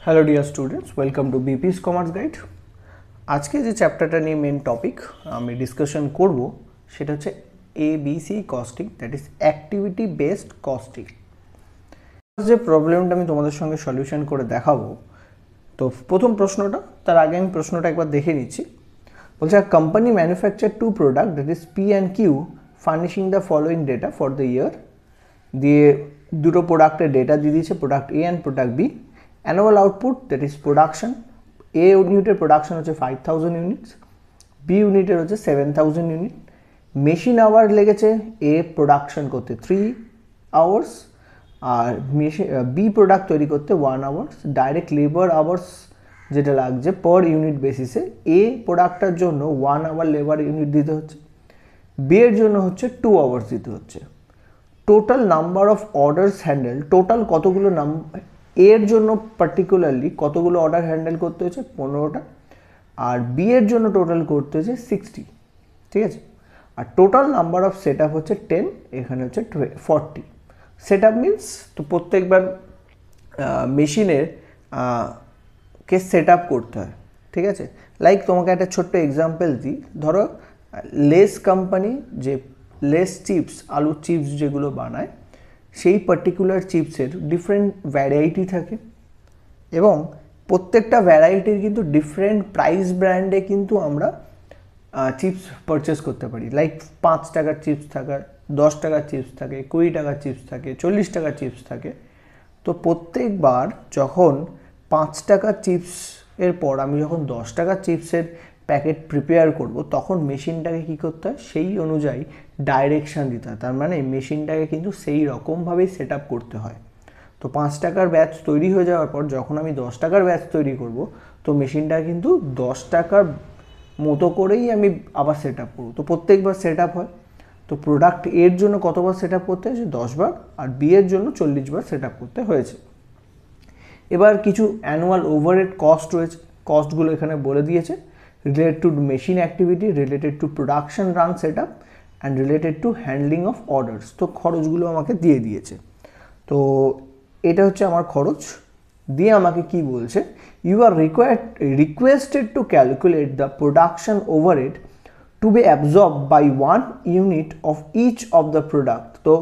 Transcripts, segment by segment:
Hello dear students, welcome to বিপিস commerce guide. আজকে যে চ্যাপ্টারটা নিয়ে মেন টপিক আমি ডিসকাশন করব সেটা হচ্ছে ABC costing, that is activity based costing. যে প্রবলেমটা আমি তোমাদের সঙ্গে সলিউশন করে দেখাবো, তো প্রথম প্রশ্নটা, তার আগে আমি প্রশ্নটা একবার দেখে নিচ্ছি। বলছে company manufacture two product that is P and Q furnishing the following data for the year. দিয়ে দুটো প্রোডাক্টের ডেটা দিয়ে দিয়েছে, product A and product B। Annual output that is production, A ইউনিটের প্রোডাকশন হচ্ছে 5000 ইউনিটস, B ইউনিটের হচ্ছে 7000 unit. Machine hour লেগেছে A প্রোডাকশন করতে 3 আওয়ার্স আর B প্রোডাক্ট তৈরি করতে 1 আওয়ার্স। ডাইরেক্ট লেবার আওয়ার্স যেটা লাগছে পার ইউনিট বেসিসে, A প্রোডাক্টটার জন্য 1 আওয়ার লেবার ইউনিট দিতে হচ্ছে, B এর জন্য হচ্ছে 2 আওয়ার্স দিতে হচ্ছে। Total number of orders handle, total কতগুলো এর জন্য পার্টিকুলারলি কতগুলো অর্ডার হ্যান্ডেল করতে হয়েছে 15টা, আর বি এর জন্য টোটাল করতে হয়েছে 60, ঠিক আছে। আর total number of set up হচ্ছে 10, এখানে হচ্ছে 40। সেট আপ মিনস তো প্রত্যেকবার মেশিনের কে সেট আপ করতে হয়, ঠিক আছে। লাইক তোমাকে একটা ছোট্ট এক্সাম্পল দিই, ধরো লেস কোম্পানি যে লেস চিপস, আলুর চিপস যেগুলো বানায়, সেই পার্টিকুলার চিপসের ডিফারেন্ট ভ্যারাইটি থাকে এবং প্রত্যেকটা ভ্যারাইটির কিন্তু ডিফারেন্ট প্রাইস ব্র্যান্ডে কিন্তু আমরা চিপস পারচেস করতে পারি। লাইক 5 টাকার চিপস থাকে, 10 টাকার চিপস থাকে, 20 টাকার চিপস থাকে, 40 টাকার চিপস থাকে। তো প্রত্যেকবার যখন 5 টাকার চিপস এর পর আমি যখন 10 টাকার চিপসের প্যাকেট প্রিপেয়ার করব, তখন মেশিনটাকে কী করতে হয়, সেই অনুযায়ী ডাইরেকশান দিতে হয়। তার মানে মেশিনটাকে কিন্তু সেই রকমভাবেই সেট আপ করতে হয়। তো 5 টাকার ব্যাচ তৈরি হয়ে যাওয়ার পর যখন আমি 10 টাকার ব্যাচ তৈরি করব, তো মেশিনটা কিন্তু 10 টাকার মতো করেই আমি আবার সেট আপ করবো। তো প্রত্যেকবার সেট আপ হয়। তো প্রোডাক্ট এর জন্য কতবার সেট আপ করতে হয়েছে, 10 বার, আর বি এর জন্য 40 বার সেট আপ করতে হয়েছে। এবার কিছু অ্যানুয়াল ওভারহেড কস্ট রয়েছে, কস্টগুলো এখানে বলে দিয়েছে। Related to machine activity, related to production run set up and related to handling of orders. তো খরচগুলো আমাকে দিয়ে দিয়েছে। তো এটা হচ্ছে আমার খরচ। দিয়ে আমাকে কি বলছে, you are requested to calculate the production overhead to be absorb by 1 unit of each of the product. তো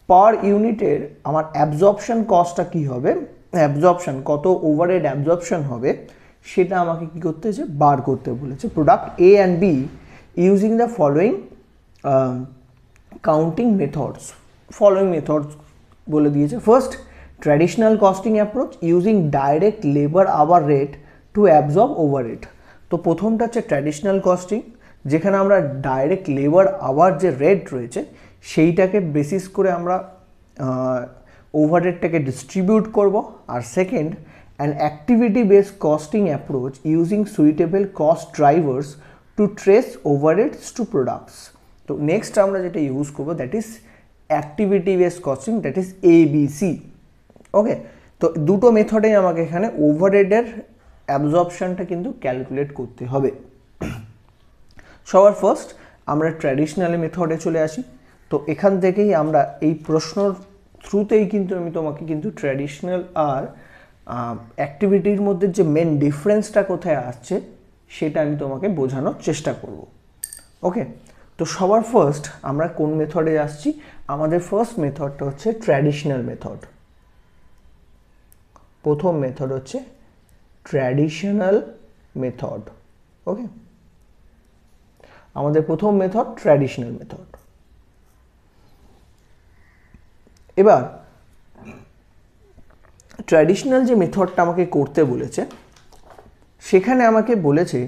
পার ইউনিটের আমার অ্যাবজর্পশন কস্টটা কী হবে, অ্যাবজর্পশন কত ওভারহেড অ্যাবজর্পশন হবে, সেটা আমাকে কী করতে হয়েছে, বার করতে বলেছে। Product A and B using the following counting methods. Following methods বলে দিয়েছে। First, traditional costing approach using direct labour hour rate to absorb overhead. তো প্রথমটা হচ্ছে ট্র্যাডিশনাল কস্টিং, যেখানে আমরা ডাইরেক্ট লেবার আওয়ার যে রেট রয়েছে সেইটাকে বেসিস করে আমরা ওভারহেডটাকে ডিস্ট্রিবিউট করব। আর second, an activity based costing approach using suitable cost drivers to trace overheads to products. তো নেক্সট আমরা যেটা ইউজ করবো that is activity based costing, that is ABC। ওকে, তো দুটো মেথডেই আমাকে এখানে ওভারহেডের অ্যাবজর্পশনটা কিন্তু ক্যালকুলেট করতে হবে। সবার ফার্স্ট আমরা ট্র্যাডিশনাল মেথডে চলে আসি। তো এখান থেকেই আমরা এই প্রশ্নর থ্রুতেই কিন্তু আমি তোমাকে কিন্তু ট্র্যাডিশনাল আর অ্যাক্টিভিটির মধ্যে যে মেন ডিফারেন্সটা কোথায় আসছে সেটা আমি তোমাকে বোঝানোর চেষ্টা করব। ওকে, তো সবার ফার্স্ট আমরা কোন মেথডে আসছি, আমাদের ফার্স্ট মেথডটা হচ্ছে ট্র্যাডিশনাল মেথড। প্রথম মেথড হচ্ছে ট্র্যাডিশনাল মেথড। ওকে, আমাদের প্রথম মেথড ট্র্যাডিশনাল মেথড। এবার ট্র্যাডিশনাল যে মেথডটা আমাকে করতে বলেছে, সেখানে আমাকে বলেছে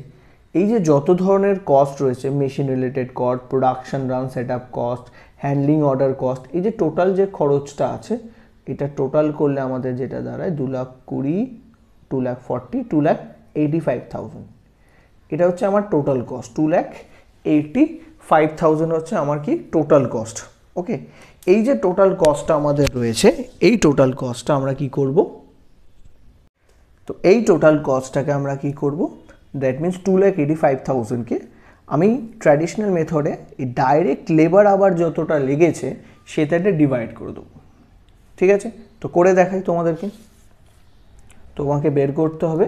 এই যে যত ধরনের কস্ট রয়েছে, machine related cost, production run set up cost, handling order cost, এই যে টোটাল যে খরচটা আছে, এটা টোটাল করলে আমাদের যেটা দাঁড়ায় 2,20,000, 2,40,000, 2,85,000। এটা হচ্ছে আমার টোটাল কস্ট। 2,85,000 হচ্ছে আমার কি টোটাল কস্ট। ওকে, এই যে টোটাল কস্টটা আমাদের রয়েছে, এই টোটাল কস্টটা আমরা কি করব, তো এই টোটাল কস্টটাকে আমরা কি করব, দ্যাট মিনস 2,85,000কে আমি ট্র্যাডিশনাল মেথডে এই ডাইরেক্ট লেবার আবার যতটা লেগেছে সেটাতে ডিভাইড করে দেবো। ঠিক আছে, তো করে দেখাই তোমাদেরকে। তোমাকে বের করতে হবে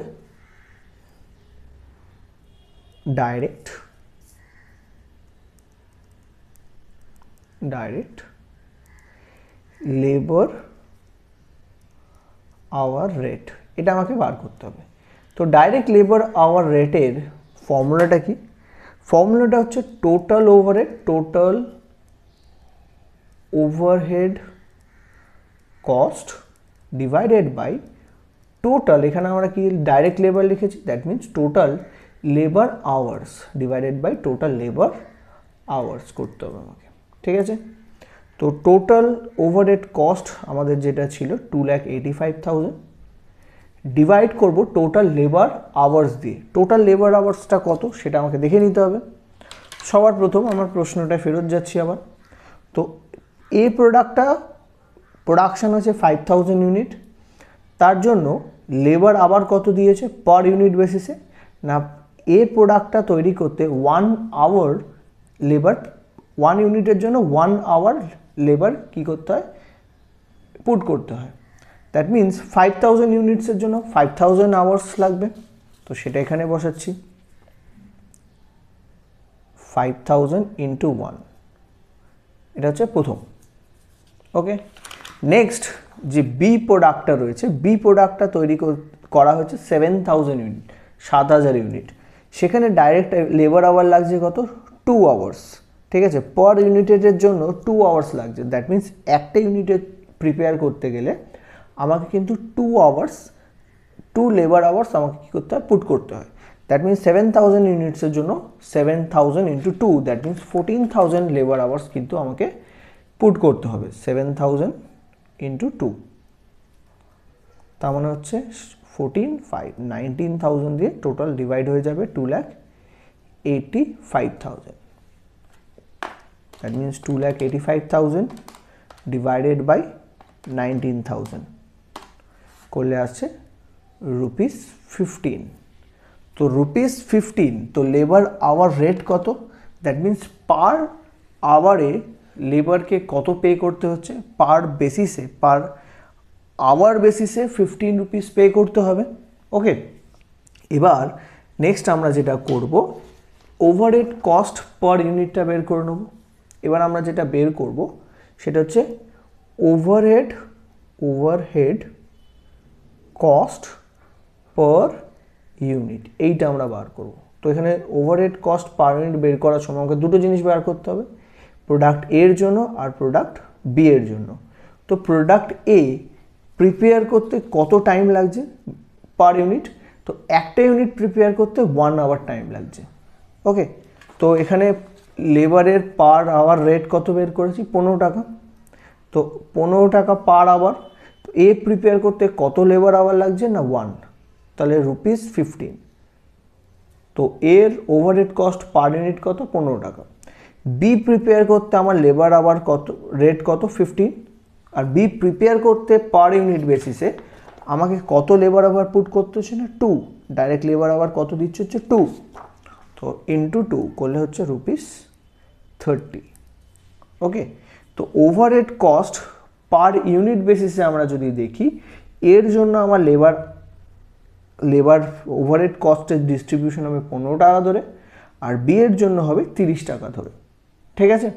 ডাইরেক্ট লেবার আওয়ার রেট, এটা আমাকে বার করতে হবে। তো ডাইরেক্ট লেবার আওয়ার রেটের ফর্মুলাটা কি? ফর্মুলাটা হচ্ছে total overhead cost divided by total, এখানে আমরা কি ডাইরেক্ট লেবার লিখেছি, that means total labour hours divided by total labour hours করতে হবে আমাকে, ঠিক আছে। তো টোটাল ওভারহেড কস্ট আমাদের যেটা ছিল 2,85,000 ডিভাইড করব টোটাল লেবার আওয়ার্স দিয়ে। টোটাল লেবার আওয়ার্সটা কত সেটা আমাকে দেখে নিতে হবে। সবার প্রথম আমার প্রশ্নটা ফেরত যাচ্ছি আবার। তো এই প্রোডাকশান আছে 5,000 ইউনিট, তার জন্য লেবার আবার কত দিয়েছে পার ইউনিট বেসিসে না, এই প্রোডাক্টটা তৈরি করতে 1 আওয়ার লেবার, 1 ইউনিটের জন্য 1 আওয়ার লেবার কী করতে হয়, পুট করতে হয়। দ্যাট মিন্স 5,000 ইউনিটসের জন্য 5,000 আওয়ার্স লাগবে, তো সেটা এখানে বসাচ্ছি 5,000 ইন্টু 1, এটা হচ্ছে প্রথম। ওকে, নেক্সট যে বি প্রোডাক্টটা রয়েছে, বি প্রোডাক্টটা তৈরি করা হয়েছে 7,000 ইউনিট, 7,000 ইউনিট, সেখানে ডাইরেক্ট লেবার আওয়ার লাগছে কত 2 আওয়ার্স, ঠিক আছে, পার ইউনিটের জন্য 2 আওয়ার্স লাগছে। দ্যাট মিন্স একটা ইউনিটে প্রিপেয়ার করতে গেলে আমাকে কিন্তু 2 আওয়ার্স 2 লেবার আওয়ার্স আমাকে কী করতে হয়, পুট করতে হয়। দ্যাট মিন্স 7,000 ইউনিটসের জন্য 7,000 into 2, that means 14,000 labour hours কিন্তু আমাকে পুট করতে হবে। 7,000 ইন্টু 2 তার মানে হচ্ছে 19,000 দিয়ে টোটাল ডিভাইড হয়ে যাবে 2,85,000। দ্যাট মিন্স 2,85,000 ডিভাইডেড বাই 19,000 করলে আসছে ₹15। তো ₹15, তো লেবার আওয়ার রেট কত, দ্যাট মিন্স পার আওয়ারে লেবারকে কত পে করতে হচ্ছে, পার বেসিসে, পার আওয়ার বেসিসে 15 রুপিস পে করতে হবে। ওকে, এবার নেক্সট আমরা যেটা করব, ওভারহেড কস্ট পার ইউনিটটা বের করে নেব। এবার আমরা যেটা বের করব সেটা হচ্ছে ওভারহেড কস্ট পার ইউনিট, এইটা আমরা বার করব। তো এখানে ওভারহেড কস্ট পার ইউনিট বের করার সময় আমাকে দুটো জিনিস বার করতে হবে, প্রোডাক্ট এ এর জন্য আর প্রোডাক্ট বি এর জন্য। তো প্রোডাক্ট এ প্রিপেয়ার করতে কত টাইম লাগছে পার ইউনিট, তো একটা ইউনিট প্রিপেয়ার করতে 1 আওয়ার টাইম লাগছে। ওকে, তো এখানে লেবারের পার আওয়ার রেট কত বের করেছি, 15 টাকা। তো 15 টাকা পার আওয়ার, তো এ প্রিপেয়ার করতে কত লেবার আওয়ার লাগছে না 1, তাহলে ₹15। তো এর ওভারহেড কস্ট পার ইউনিট কত, 15 টাকা। বি প্রিপেয়ার করতে আমার লেবার আওয়ার কত, রেট কত 15, আর বি প্রিপেয়ার করতে পার ইউনিট বেসিসে আমাকে কত লেবার আওয়ার পুট করতে হচ্ছে না 2, ডাইরেক্ট লেবার আওয়ার কত দিচ্ছে হচ্ছে 2, তো ইন্টু 2 করলে হচ্ছে ₹30। ওকে, তো ওভারহেড কস্ট পার ইউনিট বেসিসে আমরা যদি দেখি, এর জন্য আমার লেবার ওভারহেড কস্টের ডিস্ট্রিবিউশন হবে 15 টাকা ধরে, আর বি এর জন্য হবে 30 টাকা ধরে, ঠিক আছে।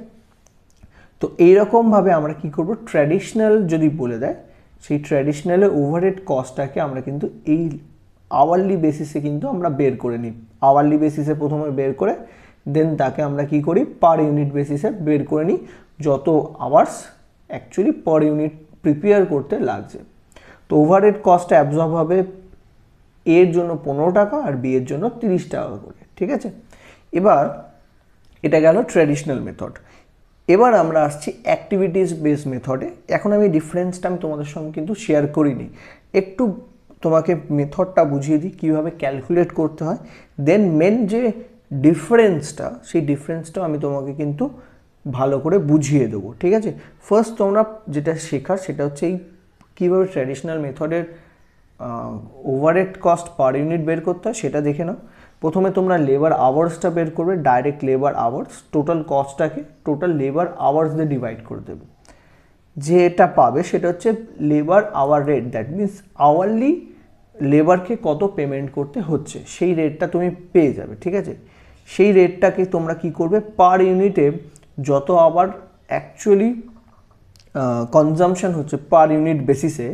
তো এইরকমভাবে আমরা কি করব, ট্র্যাডিশনাল যদি বলে দেয়, সেই ট্র্যাডিশনালের ওভারহেড কস্টটাকে আমরা কিন্তু এই আওয়ারলি বেসিসে কিন্তু আমরা বের করে নিই। আওয়ারলি বেসিসে প্রথমে বের করে দেন তাকে আমরা কি করি, পার ইউনিট বেসিসে বের করে নিই, যত hours actually per unit prepare করতে লাগছে। তো ওভারহেড কস্টটা অ্যাবজর্ব হবে এর জন্য 15 টাকা আর বি এর জন্য 30 টাকা করে, ঠিক আছে। এবার এটা গেল ট্র্যাডিশনাল মেথড। এবার আমরা আসছি অ্যাক্টিভিটিস বেস মেথডে। এখন আমি ডিফারেন্সটা আমি তোমাদের সঙ্গে কিন্তু শেয়ার করিনি, একটু তোমাকে মেথডটা বুঝিয়ে দিই কীভাবে ক্যালকুলেট করতে হয়, দেন মেন যে ডিফারেন্সটা, সেই ডিফারেন্সটাও আমি তোমাকে কিন্তু ভালো করে বুঝিয়ে দেবো, ঠিক আছে। ফার্স্ট তোমরা যেটা শেখার সেটা হচ্ছে এই কীভাবে ট্র্যাডিশনাল মেথডের ওভারহেড কস্ট পার ইউনিট বের করতে হয় সেটা দেখে নাও। প্রথমে তোমরা লেবার আওয়ার্সটা বের করবে, ডাইরেক্ট লেবার আওয়ার্স, টোটাল কস্টটাকে টোটাল লেবার আওয়ার্স দিয়ে ডিভাইড করে দেবে। যেটা পাবে সেটা হচ্ছে labour hour rate, that means hourly লেবারকে কত পেমেন্ট করতে হচ্ছে সেই রেটটা তুমি পেয়ে যাবে, ঠিক আছে। সেই রেটটাকে তোমরা কি করবে, পার ইউনিটে যত আবার অ্যাকচুয়ালি কনজামশন হচ্ছে পার ইউনিট বেসিসে,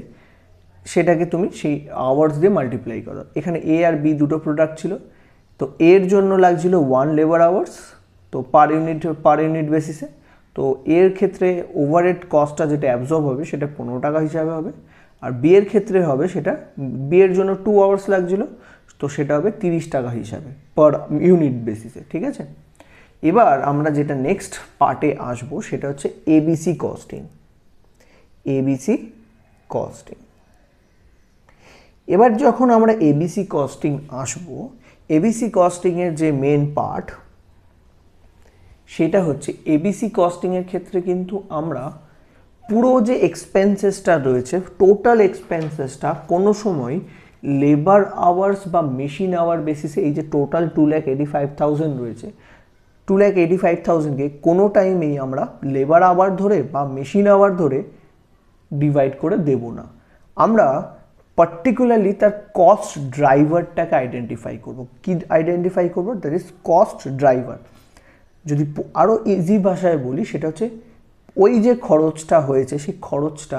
সেটাকে তুমি সেই আওয়ার্স দিয়ে মাল্টিপ্লাই করো। এখানে এ আর বি দুটো প্রোডাক্ট ছিল, তো এর জন্য লাগছিল 1 লেবার আওয়ার্স, তো পার ইউনিট বেসিসে। তো এর ক্ষেত্রে ওভারহেড কস্টটা যেটা অ্যাবজর্ব হবে সেটা 15 টাকা হিসাবে হবে, আর বি এর ক্ষেত্রে হবে সেটা, বি এর জন্য 2 আওয়ার্স লাগছিল, তো সেটা হবে 30 টাকা হিসাবে পার ইউনিট বেসিসে, ঠিক আছে। এবার আমরা যেটা নেক্সট পার্টে আসবো সেটা হচ্ছে এবিসি কস্টিং। এবিসি কস্টিং, এবার যখন আমরা এবিসি কস্টিং আসবো, এবিসি কস্টিংয়ের যে মেন পার্ট সেটা হচ্ছে এবিসি কস্টিংয়ের ক্ষেত্রে কিন্তু আমরা পুরো যে এক্সপেন্সেসটা রয়েছে, টোটাল এক্সপেন্সেসটা কোনো সময় লেবার আওয়ার্স বা মেশিন আওয়ার বেসিসে, এই যে টোটাল 2,85,000 রয়েছে, 2,85,000কে কোনো টাইমেই আমরা লেবার আওয়ার ধরে বা মেশিন আওয়ার ধরে ডিভাইড করে দেব না। আমরা পার্টিকুলারলি তার কস্ট ড্রাইভারটাকে আইডেন্টিফাই করব। কি আইডেন্টিফাই করব? That is cost driver. যদি আরও ইজি ভাষায় বলি সেটা হচ্ছে ওই যে খরচটা হয়েছে সেই খরচটা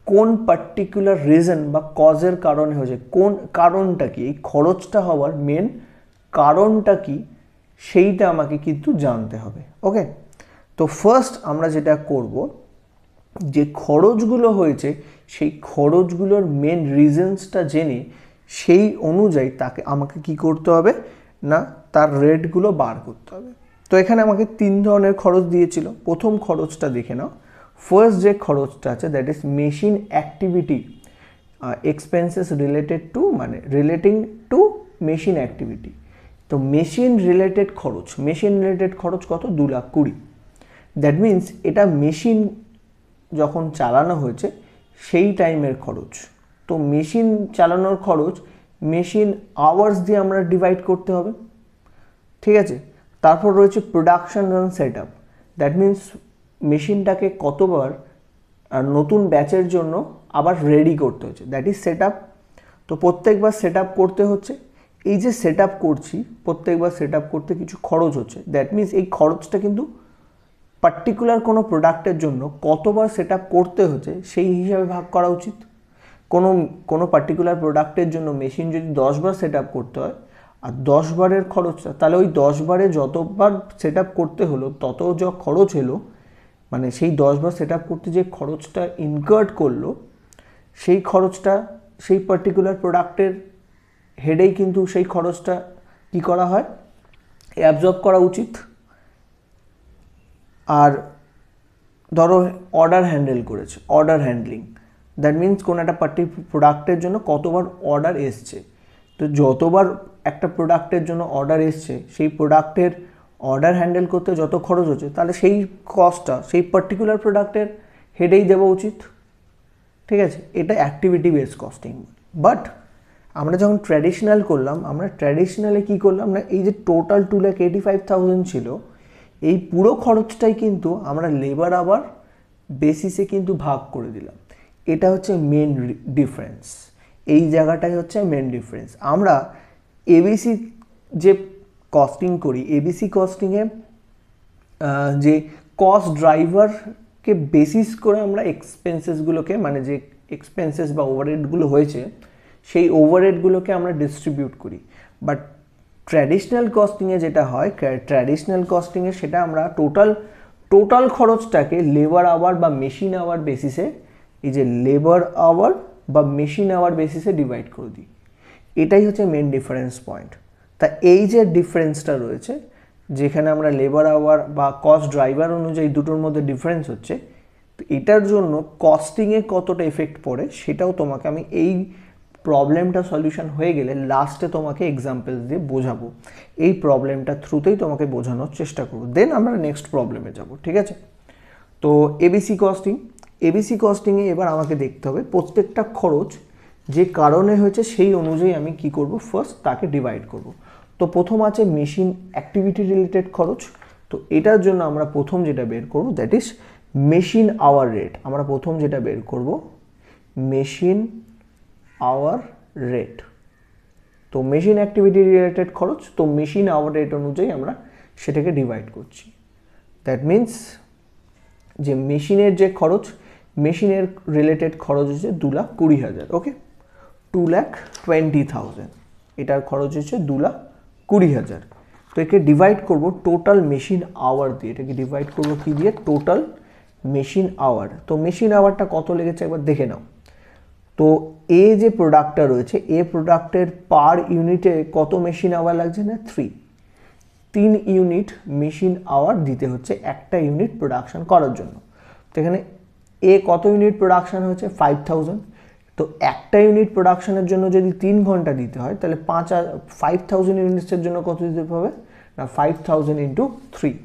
কোন পার্টিকুলার রিজন বা কজের কারণে হয়েছে, কোন কারণটা কি, এই খরচটা হওয়ার মেন কারণটা কি সেইটা আমাকে কিন্তু জানতে হবে। ওকে, তো ফার্স্ট আমরা যেটা করব, যে খরচগুলো হয়েছে সেই খরচগুলোর মেন রিজনসটা জেনে সেই অনুযায়ী আমাকে কি করতে হবে না, তার রেটগুলো বার করতে হবে। তো এখানে আমাকে 3 ধরনের খরচ দিয়েছিল। প্রথম খরচটা দেখে নাও। ফার্স্ট যে খরচটা আছে that is machine activity expenses related to, মানে রিলেটিং টু মেশিন অ্যাক্টিভিটি। তো মেশিন রিলেটেড খরচ কত? 2,20,000। দ্যাট মিন্স এটা মেশিন যখন চালানো হয়েছে সেই টাইমের খরচ। তো মেশিন চালানোর খরচ মেশিন আওয়ার্স দিয়ে আমরা ডিভাইড করতে হবে, ঠিক আছে। তারপর রয়েছে production and set up, that means মেশিনটাকে কতবার নতুন ব্যাচের জন্য আবার রেডি করতে হচ্ছে, দ্যাট ইজ সেট আপ। তো প্রত্যেকবার সেট আপ করতে হচ্ছে, এই যে সেট আপ করছি প্রত্যেকবার সেট আপ করতে কিছু খরচ হচ্ছে, দ্যাট মিন্স এই খরচটা কিন্তু পার্টিকুলার কোনো প্রোডাক্টের জন্য কতবার সেট আপ করতে হচ্ছে সেই হিসাবে ভাগ করা উচিত। কোনো পার্টিকুলার প্রোডাক্টের জন্য মেশিন যদি 10 বার সেট আপ করতে হয় আর 10 বারের খরচটা, তাহলে ওই 10 বারে যতবার সেট আপ করতে হলো তত যা খরচ হলো, মানে সেই 10 বার সেট আপ করতে যে খরচটা ইনকার্ড করলো সেই খরচটা সেই পার্টিকুলার প্রোডাক্টের হেডেই কিন্তু সেই খরচটা কি করা হয়, অ্যাবজর্ব করা উচিত। আর ধরো অর্ডার হ্যান্ডেল করেছে, অর্ডার হ্যান্ডলিং, দ্যাট মিন্স কোনো একটা প্রোডাক্টের জন্য কতবার অর্ডার এসছে। তো যতবার একটা প্রোডাক্টের জন্য অর্ডার এসছে সেই প্রোডাক্টের অর্ডার হ্যান্ডেল করতে যত খরচ হচ্ছে, তাহলে সেই কস্টটা সেই পার্টিকুলার প্রোডাক্টের হেডেই দেওয়া উচিত, ঠিক আছে। এটা অ্যাক্টিভিটি বেসড কস্টিং। বাট আমরা যখন ট্র্যাডিশনাল করলাম, আমরা ট্র্যাডিশনালে কী করলাম না, এই যে টোটাল 2,85,000 ছিল, এই পুরো খরচটাই কিন্তু আমরা লেবার আওয়ার বেসিসে কিন্তু ভাগ করে দিলাম। এটা হচ্ছে মেন ডিফারেন্স, এই জায়গাটাই হচ্ছে মেন ডিফারেন্স। আমরা এবিসি যে কস্টিং করি, এবিসি কস্টিংয়ে যে কস্ট ড্রাইভারকে বেসিস করে আমরা এক্সপেন্সেসগুলোকে, মানে যে এক্সপেন্সেস বা ওভারহেডগুলো হয়েছে সেই ওভারহেডগুলোকে আমরা ডিস্ট্রিবিউট করি। বাট ট্র্যাডিশনাল কস্টিংয়ে যেটা হয়, ট্র্যাডিশনাল কস্টিংয়ে সেটা আমরা টোটাল খরচটাকে লেবার আওয়ার বা মেশিন আওয়ার বেসিসে, এই যে লেবার আওয়ার বা মেশিন আওয়ার বেসিসে ডিভাইড করে দিই। এটাই হচ্ছে মেন ডিফারেন্স পয়েন্ট। তা এই যে ডিফারেন্সটা রয়েছে, যেখানে আমরা লেবার আওয়ার বা কস্ট ড্রাইভার অনুযায়ী দুটোর মধ্যে ডিফারেন্স হচ্ছে, তো এটার জন্য কস্টিংয়ে কতটা এফেক্ট পড়ে সেটাও তোমাকে আমি এই প্রবলেমটা সলিউশন হয়ে গেলে লাস্টে তোমাকে এক্সাম্পলস দিয়ে বোঝাবো। এই প্রবলেমটা থ্রুতেই তোমাকে বোঝানোর চেষ্টা করবো, দেন আমরা নেক্সট প্রবলেমে যাব, ঠিক আছে। তো এবিসি কস্টিংয়ে এবার আমাকে দেখতে হবে প্রত্যেকটা খরচ যে কারণে হয়েছে সেই অনুযায়ী আমি কি করব, ফার্স্ট তাকে ডিভাইড করব। তো প্রথম আছে মেশিন অ্যাক্টিভিটি রিলেটেড খরচ। তো এটার জন্য আমরা প্রথম যেটা বের করব that is machine hour rate. আমরা প্রথম যেটা বের করব মেশিন আওয়ার রেট। তো মেশিন অ্যাক্টিভিটি রিলেটেড খরচ, তো মেশিন আওয়ার রেট অনুযায়ী আমরা সেটাকে ডিভাইড করছি। দ্যাট মিন্স যে মেশিনের যে খরচ, মেশিনের রিলেটেড খরচ হচ্ছে 2,20,000। ওকে, 2,20,000 এটার খরচ হচ্ছে 2,20,000। তো একে ডিভাইড করব টোটাল মেশিন আওয়ার দিয়ে। এটাকে ডিভাইড করব কি দিয়ে? Total machine hour. তো মেশিন আওয়ারটা কত লেগেছে একবার দেখে নাও। তো এ যে প্রোডাক্টটা রয়েছে, এ প্রোডাক্টের পার ইউনিটে কত মেশিন আওয়ার লাগছে না? 3 ইউনিট মেশিন আওয়ার দিতে হচ্ছে একটা ইউনিট প্রোডাকশন করার জন্য। তো এখানে এ কত ইউনিট প্রোডাকশন হচ্ছে? 5,000। তো একটা ইউনিট প্রোডাকশনের জন্য যদি 3 ঘন্টা দিতে হয়, তাহলে 5,000 ইউনিটসের জন্য কত দিতে হবে না? 5,000 ইন্টু 3।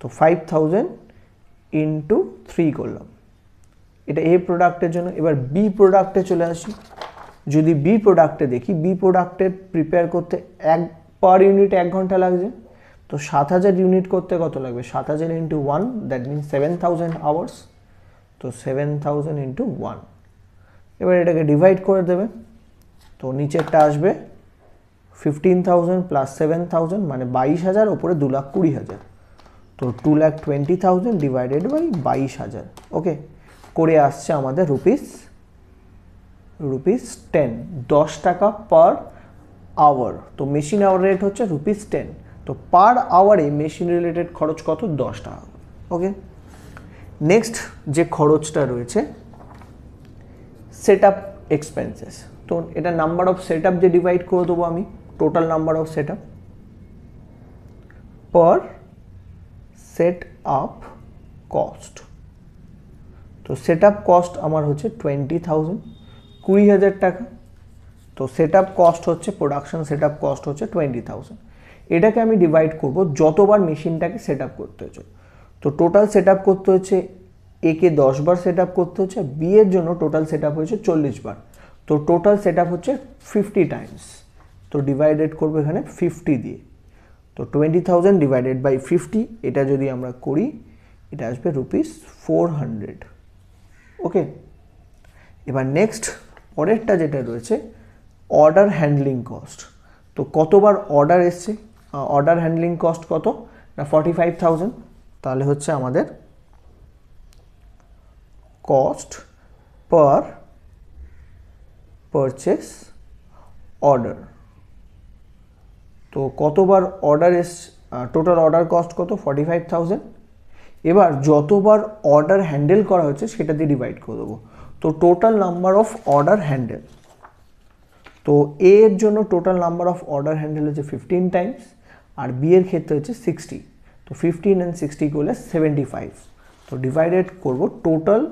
তো 5,000 ইন্টু 3 করলাম, এটা এ প্রোডাক্টের জন্য। এবার বি প্রোডাক্টে চলে আসি। যদি বি প্রোডাক্টে দেখি, বি প্রোডাক্টে প্রিপেয়ার করতে পার ইউনিট 1 ঘন্টা লাগছে। তো 7,000 ইউনিট করতে কত লাগবে? 7,000 ইন্টু 1, দ্যাট মিনস 7,000 আওয়ার্স। তো 7,000 ইন্টু 1। এবার এটাকে ডিভাইড করে দেবে। তো নিচেরটা আসবে 15,000 প্লাস 7,000 মানে 22,000, ওপরে 2,20,000। তো 2,20,000 ডিভাইডেড বাই 22,000। ওকে, করে আসছে আমাদের রুপিস 10, 10 টাকা পার আওয়ার। তো মেশিন আওয়ার রেট হচ্ছে রুপিস 10। তো পার আওয়ারে মেশিন রিলেটেড খরচ কত? 10 টাকা। ওকে, নেক্সট যে খরচটা রয়েছে সেট আপ এক্সপেন্সেস। তো এটা নাম্বার অফ সেট আপ দিয়ে ডিভাইড করে দেবো আমি, total number of set up per set up cost. তো সেট আপ কস্ট আমার হচ্ছে 20,000, 20,000 টাকা। তো সেট আপ কস্ট হচ্ছে, প্রোডাকশন সেট আপ কস্ট হচ্ছে 20,000। এটাকে আমি ডিভাইড করব যতবার মেশিনটাকে সেট আপ করতে হচ্ছে। তো টোটাল সেট আপ করতে হচ্ছে এ কে 10 বার সেট আপ করতে হচ্ছে, বি এর জন্য টোটাল সেট আপ হয়েছে 40 বার। তো টোটাল সেট আপ হচ্ছে 50 টাইমস। তো ডিভাইডেড করবো এখানে 50 দিয়ে। তো 20,000 ডিভাইডেড বাই 50, এটা যদি আমরা করি এটা আসবে রুপিস 400। ওকে, এবার নেক্সট পরেরটা যেটা রয়েছে অর্ডার হ্যান্ডলিং কস্ট। তো কতবার অর্ডার এসছে, অর্ডার হ্যান্ডলিং কস্ট কত না? 45,000। তাহলে হচ্ছে আমাদের কস্ট পার পারচেস অর্ডার। তো কতবার অর্ডার টোটাল অর্ডার কস্ট কত? 45,000। এবার যতবার অর্ডার হ্যান্ডেল করা হচ্ছে সেটা দিয়ে ডিভাইড করে দেবো। তো total number of order handle, তো এ এর জন্য total number of order handle হচ্ছে 15 টাইমস, আর বি এর ক্ষেত্রে হচ্ছে 60। তো 15 and 60 করলে 75। তো ডিভাইডেড করব total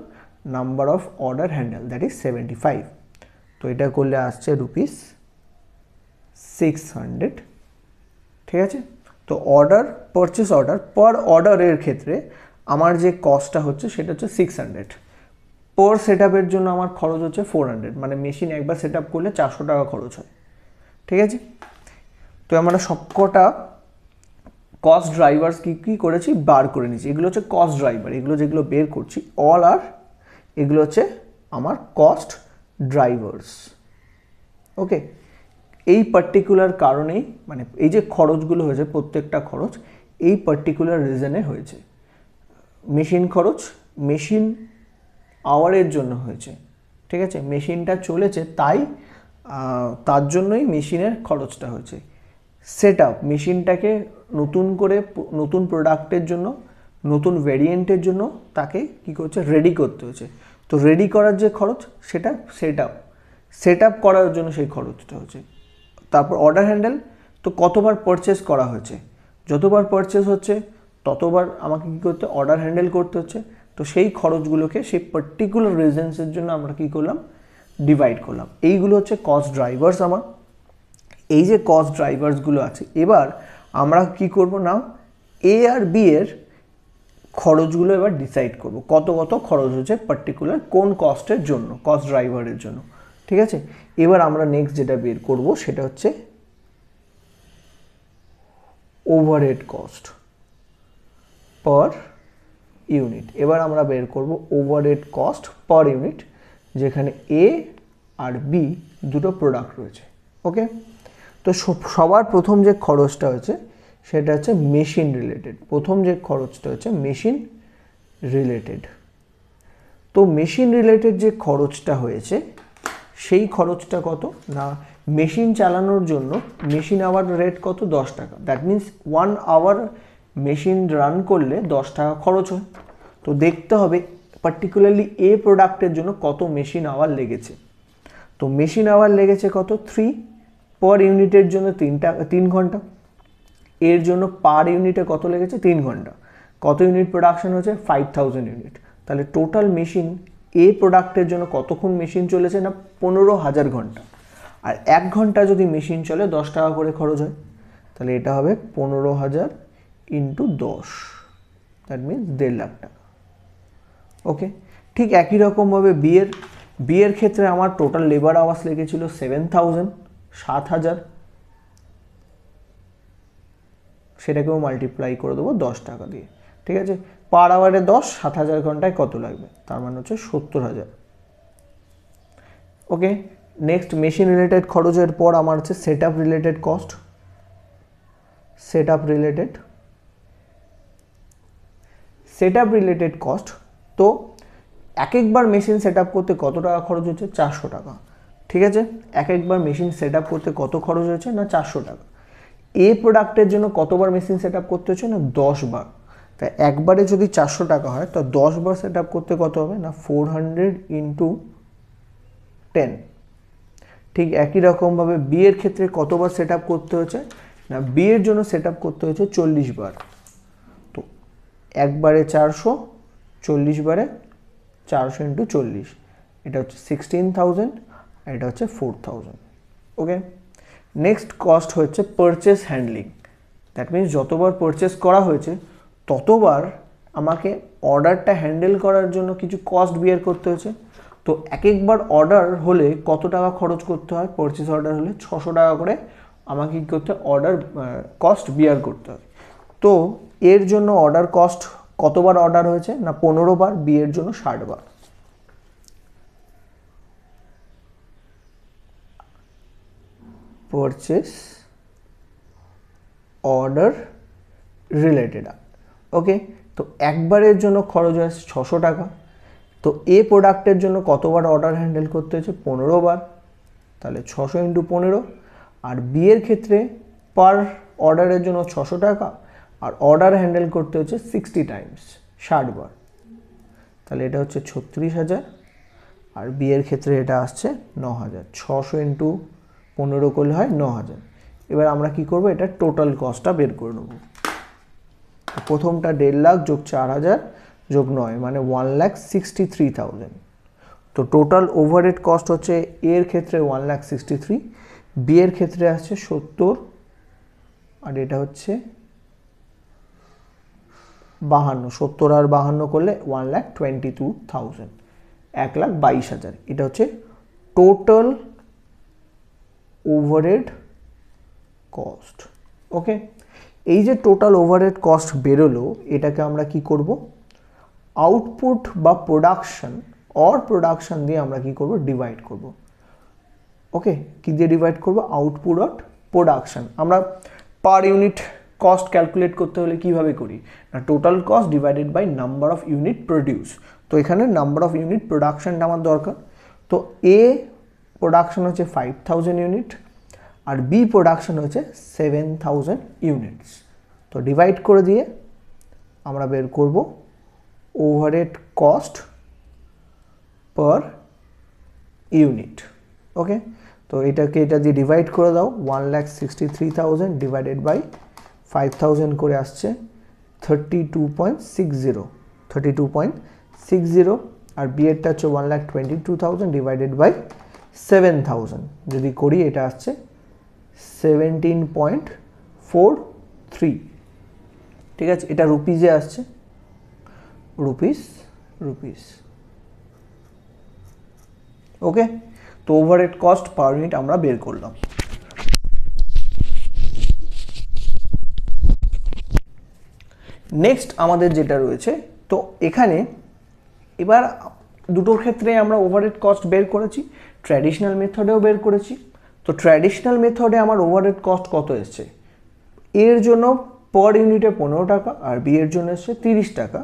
number of order handle, that is 75। তো এটা করলে আসছে রুপিস 600। ঠিক আছে, তো অর্ডার পারচেস অর্ডার পার অর্ডারের ক্ষেত্রে আমার যে কস্টটা হচ্ছে সেটা হচ্ছে 600। পার সেট আপের জন্য আমার খরচ হচ্ছে 400, মানে মেশিন একবার সেট আপ করলে 400 টাকা খরচ হয়। ঠিক আছে, তো আমরা সবকটা কস্ট ড্রাইভার্স কী করেছি বার করে নিয়েছি। এগুলো হচ্ছে কস্ট ড্রাইভার, এগুলো যেগুলো বের করছি অল আর এগুলো হচ্ছে আমার কস্ট ড্রাইভার্স। ওকে, এই পার্টিকুলার কারণেই, মানে এই যে খরচগুলো হয়েছে প্রত্যেকটা খরচ এই পার্টিকুলার রিজনে হয়েছে। মেশিন খরচ মেশিন আওয়ারের জন্য হয়েছে। ঠিক আছে, মেশিনটা চলেছে তাই তার জন্যই মেশিনের খরচটা হয়েছে। সেট আপ, মেশিনটাকে নতুন করে নতুন প্রোডাক্টের জন্য নতুন ভ্যারিয়েন্টের জন্য তাকে কী করছে? রেডি করতে হচ্ছে। তো রেডি করার যে খরচ সেটা সেট আপ করার জন্য সেই খরচটা হচ্ছে। তারপর অর্ডার হ্যান্ডেল, তো কতবার পারচেস করা হয়েছে, যতবার পারচেস হচ্ছে ততবার আমাকে কী করতে? অর্ডার হ্যান্ডেল করতে হচ্ছে। তো সেই খরচগুলোকে সেই পার্টিকুলার রিজনসের জন্য আমরা কী করলাম? ডিভাইড করলাম। এইগুলো হচ্ছে কস্ট ড্রাইভার্স আমার। এই যে কস্ট ড্রাইভার্সগুলো আছে, এবার আমরা কি করব না, এ আর বি এর খরচগুলো এবার ডিসাইড করব কত কত খরচ হচ্ছে পার্টিকুলার কোন কস্টের জন্য, কস্ট ড্রাইভারের জন্য। ঠিক আছে, এবার আমরা নেক্সট যেটা বের করব সেটা হচ্ছে ওভারহেড কস্ট পার ইউনিট। এবার আমরা বের করব ওভারহেড কস্ট পার ইউনিট, যেখানে এ আর বি দুটো প্রোডাক্ট রয়েছে। ওকে, তো সবার প্রথম যে খরচটা হচ্ছে সেটা হচ্ছে মেশিন রিলেটেড। প্রথম যে খরচটা হচ্ছে মেশিন রিলেটেড। তো মেশিন রিলেটেড যে খরচটা হয়েছে সেই খরচটা কত না, মেশিন চালানোর জন্য মেশিন আওয়ার রেট কত, 10 টাকা। That means 1 hour machine run করলে 10 টাকা খরচ হয়। তো দেখতে হবে পার্টিকুলারলি এ প্রোডাক্টের জন্য কত মেশিন আওয়ার লেগেছে। তো মেশিন আওয়ার লেগেছে কত, 3 পার ইউনিটের জন্য 3 ঘন্টা। এর জন্য পার ইউনিটে কত লেগেছে, 3 ঘন্টা। কত ইউনিট প্রোডাকশন হচ্ছে, 5000 ইউনিট। তাহলে টোটাল মেশিন এ প্রোডাক্টের জন্য কতক্ষণ মেশিন চলেছে না, 15,000 ঘন্টা। আর 1 ঘন্টা যদি মেশিন চলে 10 টাকা করে খরচ হয়, তাহলে এটা হবে 15,000 ইন্টু 10, দ্যাট মিনস 1.5 লাখ টাকা। ওকে, ঠিক একই রকমভাবে বিয়ের ক্ষেত্রে আমার টোটাল লেবার আওয়ার্স লেগেছিল 7,000, সেটাকেও মাল্টিপ্লাই করে দেবো 10 টাকা দিয়ে। ঠিক আছে, পার আওয়ারে 10, 7,000 ঘন্টায় কত লাগবে, তার মানে হচ্ছে 70,000। ওকে, নেক্সট মেশিন রিলেটেড খরচের পর আমার হচ্ছে set up related cost. Set up related cost, তো একবার মেশিন সেট আপ করতে কত টাকা খরচ হচ্ছে, 400 টাকা। ঠিক আছে, একবার মেশিন সেট আপ করতে কত খরচ হচ্ছে না, 400 টাকা। এ প্রোডাক্টের জন্য কতবার মেশিন সেট আপ করতে হচ্ছে না, 10 বার। তাই একবারে যদি 400 টাকা হয় তো 10 বার সেট আপ করতে কত হবে না, 400 ইন্টু 10। ঠিক একই রকমভাবে বিয়ের ক্ষেত্রে কতবার সেট আপ করতে হচ্ছে না, বিয়ের জন্য সেট আপ করতে হচ্ছে 40 বার। তো একবারে 400, 40 বারে 400 ইন্টু 40, এটা হচ্ছে 16,000, আর এটা হচ্ছে 4,000। ওকে, নেক্সট কস্ট হচ্ছে পারচেস হ্যান্ডলিং। দ্যাট মিনস যতবার পারচেস করা হয়েছে ততবার আমাকে অর্ডারটা হ্যান্ডেল করার জন্য কিছু কস্ট বিয়ার করতে হয়েছে। তো একবার অর্ডার হলে কত টাকা খরচ করতে হয়, পারচেস অর্ডার হলে 600 টাকা করে আমাকে কী করতে হয়, অর্ডার কস্ট বিয়ার করতে হয়। তো এর জন্য অর্ডার কস্ট কতবার অর্ডার হয়েছে না, 15 বার, বিয়ের জন্য 60 বার। Purchase order related. ওকে, তো একবারের জন্য খরচ হয় 600 টাকা। তো এ প্রোডাক্টের জন্য কতবার অর্ডার হ্যান্ডেল করতে হয়েছে, 15 বার, তাহলে 600 ইন্টু 15। আর বিয়ের ক্ষেত্রে পার অর্ডারের জন্য 600 টাকা, আর অর্ডার হ্যান্ডেল করতে হচ্ছে 60 টাইমস, 60 বার, তাহলে এটা হচ্ছে 36,000। আর বিয়ের ক্ষেত্রে এটা আসছে 9,000। 600 ইন্টু 15 করলে হয় 9,000। এবার আমরা কি করব, এটা টোটাল কস্টটা বের করে নেব। প্রথমটা 1.5 লাখ যোগ 4,000 যোগ 9 মানে 1,63,000। তো টোটাল ওভারহেড কস্ট হচ্ছে এর ক্ষেত্রে 1,63,000, বিয়ের ক্ষেত্রে আসছে 70, আর এটা হচ্ছে 52। 70 আর 52 করলে 1,22,000, 1,22,000। এটা হচ্ছে টোটাল ওভারহেড কস্ট। ওকে, এই যে টোটাল ওভারহেড কস্ট বেরোলো, এটাকে আমরা কি করব, আউটপুট বা প্রোডাকশন দিয়ে আমরা কি করব, ডিভাইড করব। ওকে, কি দিয়ে ডিভাইড করব, আউটপুট অর প্রোডাকশন। আমরা পার ইউনিট কস্ট ক্যালকুলেট করতে হলে কিভাবে করি না, total cost divided by number of unit produce. তো এখানে নাম্বার অফ ইউনিট প্রোডাকশনটা আমার দরকার। তো এ প্রোডাকশন হচ্ছে 5,000 ইউনিট, আর বি প্রোডাকশন হচ্ছে 7,000 ইউনিটস। তো ডিভাইড করে দিয়ে আমরা বের করব ওভারহেড কস্ট পার ইউনিট। ওকে, তো এটাকে এটা দিয়ে ডিভাইড করে দাও, 1,63,000 ডিভাইডেড বাই 5,000 করে আসছে 32.60। আর বিয়েরটা হচ্ছে 1,22,000 ডিভাইডেড বাই 7,000, যদি করি এটা আসছে 17.43। ঠিক আছে, এটা রুপিজে আসছে, রুপিস। ওকে, তো ওভারহেড কস্ট পার ইউনিট আমরা বের করলাম। নেক্সট আমাদের যেটা রয়েছে, তো এখানে এবার দুটোর ক্ষেত্রে আমরা ওভারহেড কস্ট বের করেছি, ট্র্যাডিশনাল মেথডেও বের করেছি। তো ট্র্যাডিশনাল মেথডে আমার ওভারহেড কস্ট কত এসছে, এর জন্য পার ইউনিটে 15 টাকা আর বি এর জন্য এসছে 30 টাকা।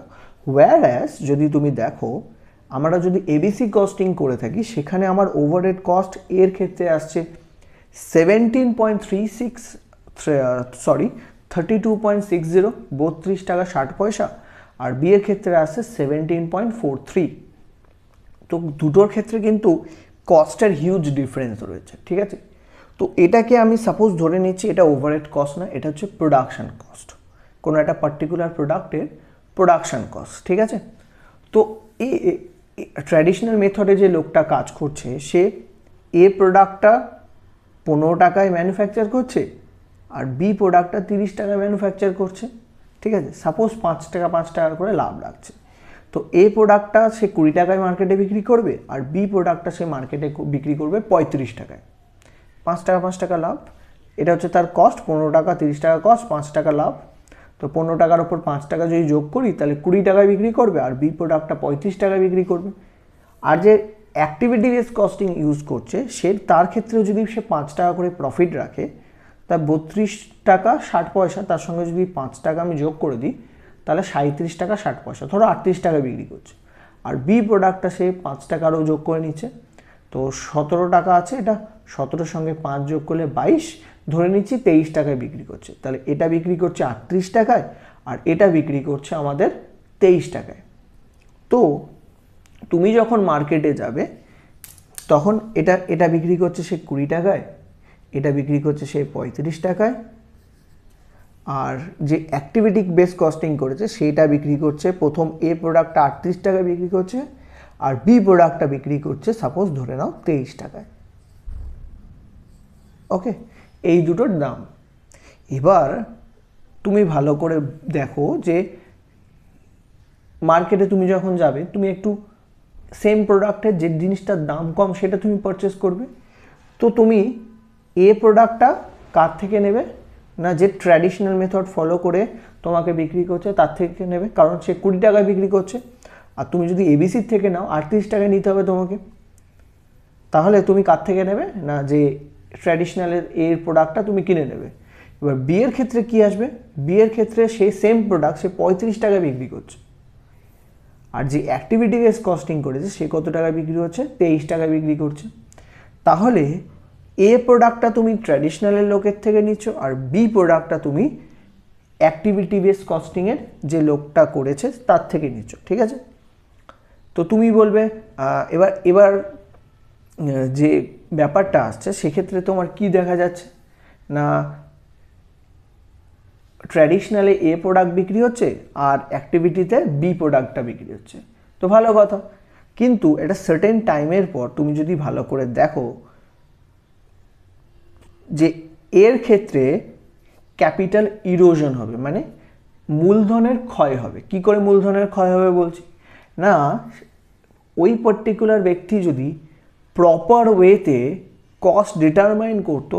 ওয়্যারঅ্যাজ যদি তুমি দেখো আমরা যদি এবিসি কস্টিং করে থাকি সেখানে আমার ওভারহেড কস্ট এর ক্ষেত্রে আসছে 32.60 32 টাকা 60 পয়সা, আর বি এর ক্ষেত্রে আসছে 17.43। তো দুটোর ক্ষেত্রে কিন্তু কস্টের হিউজ ডিফারেন্স রয়েছে, ঠিক আছে। তো এটাকে আমি সাপোজ ধরে নিচ্ছি এটা ওভারহেড কস্ট না, এটা হচ্ছে প্রোডাকশান কস্ট, কোনো একটা পার্টিকুলার প্রোডাক্টের প্রোডাকশান কস্ট, ঠিক আছে। তো এই ট্র্যাডিশনাল মেথডে যে লোকটা কাজ করছে সে এ প্রোডাক্টটা 15 টাকায় ম্যানুফ্যাকচার করছে আর বি প্রোডাক্টটা 30 টাকায় ম্যানুফ্যাকচার করছে, ঠিক আছে। সাপোজ 5 টাকা করে লাভ রাখছে। তো এ প্রোডাক্টটা সে 20 টাকায় মার্কেটে বিক্রি করবে আর বি প্রোডাক্টটা সে মার্কেটে বিক্রি করবে 35 টাকায়, 5 টাকা লাভ। এটা হচ্ছে তার কস্ট, 15 টাকা 30 টাকা কস্ট, 5 টাকা লাভ। তো 15 টাকার ওপর 5 টাকা যদি যোগ করি তাহলে 20 টাকায় বিক্রি করবে আর বি প্রোডাক্টটা 35 টাকায় বিক্রি করবে। আর যে অ্যাক্টিভিটি বেস কস্টিং ইউজ করছে সে তার ক্ষেত্রেও যদি সে 5 টাকা করে প্রফিট রাখে তা 32 টাকা 60 পয়সা, তার সঙ্গে যদি 5 টাকা আমি যোগ করে দিই তাহলে 37 টাকা 60 পয়সা, ধরো 38 টাকা বিক্রি করছে। আর বি প্রোডাক্টটা সে 5 টাকারও যোগ করে নিচ্ছে, তো 17 টাকা আছে, এটা 17 সঙ্গে 5 যোগ করলে 22, ধরে নিচ্ছি 23 টাকায় বিক্রি করছে। তাহলে এটা বিক্রি করছে 38 টাকায় আর এটা বিক্রি করছে আমাদের 23 টাকায়। তো তুমি যখন মার্কেটে যাবে তখন এটা বিক্রি করছে সে 20 টাকায়, এটা বিক্রি করছে সে 35 টাকায়, আর যে অ্যাক্টিভিটি বেস কস্টিং করেছে সেইটা বিক্রি করছে, প্রথম এ প্রোডাক্টটা 38 টাকায় বিক্রি করছে আর বি প্রোডাক্টটা বিক্রি করছে সাপোজ ধরে নাও 23 টাকায়। ওকে, এই দুটোর দাম। এবার তুমি ভালো করে দেখো যে মার্কেটে তুমি যখন যাবে তুমি একটু সেম প্রোডাক্টের যে জিনিসটার দাম কম সেটা তুমি পারচেস করবে। তো তুমি এ প্রোডাক্টটা কার থেকে নেবে না, যে ট্র্যাডিশনাল মেথড ফলো করে তোমাকে বিক্রি করছে তার থেকে নেবে, কারণ সে 20 টাকায় বিক্রি করছে। আর তুমি যদি এবিসির থেকে নাও 38 টাকায় নিতে হবে তোমাকে, তাহলে তুমি কার থেকে নেবে না, যে ট্র্যাডিশনালের এর প্রোডাক্টটা তুমি কিনে নেবে। এবার বিয়ের ক্ষেত্রে কি আসবে, বিয়ের ক্ষেত্রে সেই সেম প্রোডাক্ট সে 35 টাকায় বিক্রি করছে আর যে অ্যাক্টিভিটি বেস কস্টিং করেছে সে কত টাকায় বিক্রি হচ্ছে, 23 টাকায় বিক্রি করছে। তাহলে এ প্রোডাক্টটা তুমি ট্র্যাডিশনালের লোকের থেকে নিচ্ছ আর বি প্রোডাক্টটা তুমি অ্যাক্টিভিটি বেস কস্টিংয়ের যে লোকটা করেছে তার থেকে নিচ্ছ, ঠিক আছে। তো তুমি বলবে এবার যে ব্যাপারটা আসছে সেক্ষেত্রে তোমার কি দেখা যাচ্ছে না, ট্র্যাডিশনালে এ প্রোডাক্ট বিক্রি হচ্ছে আর অ্যাক্টিভিটিতে বি প্রোডাক্টটা বিক্রি হচ্ছে, তো ভালো কথা। কিন্তু এটা সার্টেন টাইমের পর তুমি যদি ভালো করে দেখো যে এর ক্ষেত্রে ক্যাপিটাল ইরোশন হবে, মানে মূলধনের ক্ষয় হবে। কি করে মূলধনের ক্ষয় হবে বলছি না, ওই পার্টিকুলার ব্যক্তি যদি প্রপার ওয়েতে কস্ট ডিটারমাইন করতো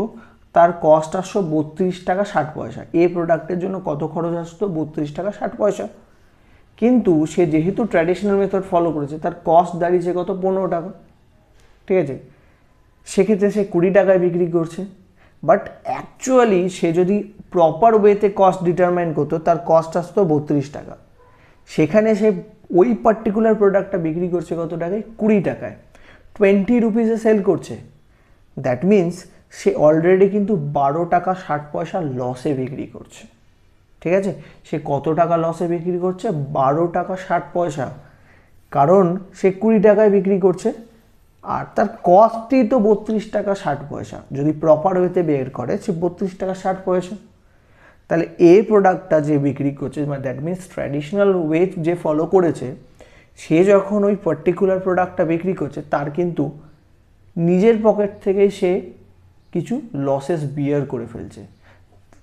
তার কস্ট আসতো 32 টাকা 60 পয়সা, এ প্রোডাক্টের জন্য কত খরচ আসতো 32 টাকা 60 পয়সা। কিন্তু সে যেহেতু ট্র্যাডিশনাল মেথড ফলো করেছে তার কস্ট দাঁড়িয়েছে কত 15 টাকা, ঠিক আছে। সেক্ষেত্রে সে 20 টাকায় বিক্রি করছে, বাট অ্যাকচুয়ালি সে যদি প্রপার ওয়েতে কস্ট ডিটারমাইন করতো তার কস্ট আসতো 32 টাকা, সেখানে সে ওই পার্টিকুলার প্রোডাক্টটা বিক্রি করছে কত টাকায়, 20 টাকায়, 20 রুপিসে সেল করছে। দ্যাট মিনস সে অলরেডি কিন্তু 12 টাকা 60 পয়সা লসে বিক্রি করছে, ঠিক আছে। সে কত টাকা লসে বিক্রি করছে, 12 টাকা 60 পয়সা, কারণ সে 20 টাকায় বিক্রি করছে আর তার কস্টই তো 32 টাকা 60 পয়সা। যদি প্রপার ওয়েতে বের করে সে 32 টাকা 60 পয়সা। তাহলে এ প্রোডাক্টটা যে বিক্রি করছে, মানে দ্যাট মিনস ট্র্যাডিশনাল ওয়ে যে ফলো করেছে সে যখন ওই পার্টিকুলার প্রোডাক্টটা বিক্রি করছে তার কিন্তু নিজের পকেট থেকেই সে কিছু লসেস বিয়ার করে ফেলছে।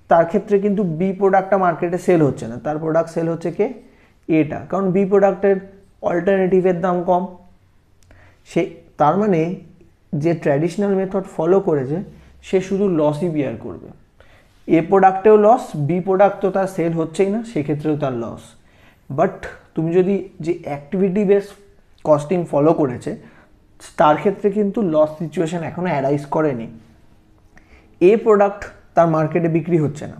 তার ক্ষেত্রে কিন্তু বি প্রোডাক্টটা মার্কেটে সেল হচ্ছে না, তার প্রোডাক্ট সেল হচ্ছে কে, এটা, কারণ বি প্রোডাক্টের অল্টারনেটিভের দাম কম। সে তার মানে যে ট্র্যাডিশনাল মেথড ফলো করেছে সে শুধু লসই বিয়ার করবে। এ প্রোডাক্টেও লস, বি প্রোডাক্ট তো তার সেল হচ্ছেই না, সেক্ষেত্রেও তার লস। বাট তুমি যদি যে অ্যাক্টিভিটি বেস কস্টিং ফলো করেছে তার ক্ষেত্রে কিন্তু লস সিচুয়েশন এখনও অ্যারাইজ করেনি। এ প্রোডাক্ট তার মার্কেটে বিক্রি হচ্ছে না,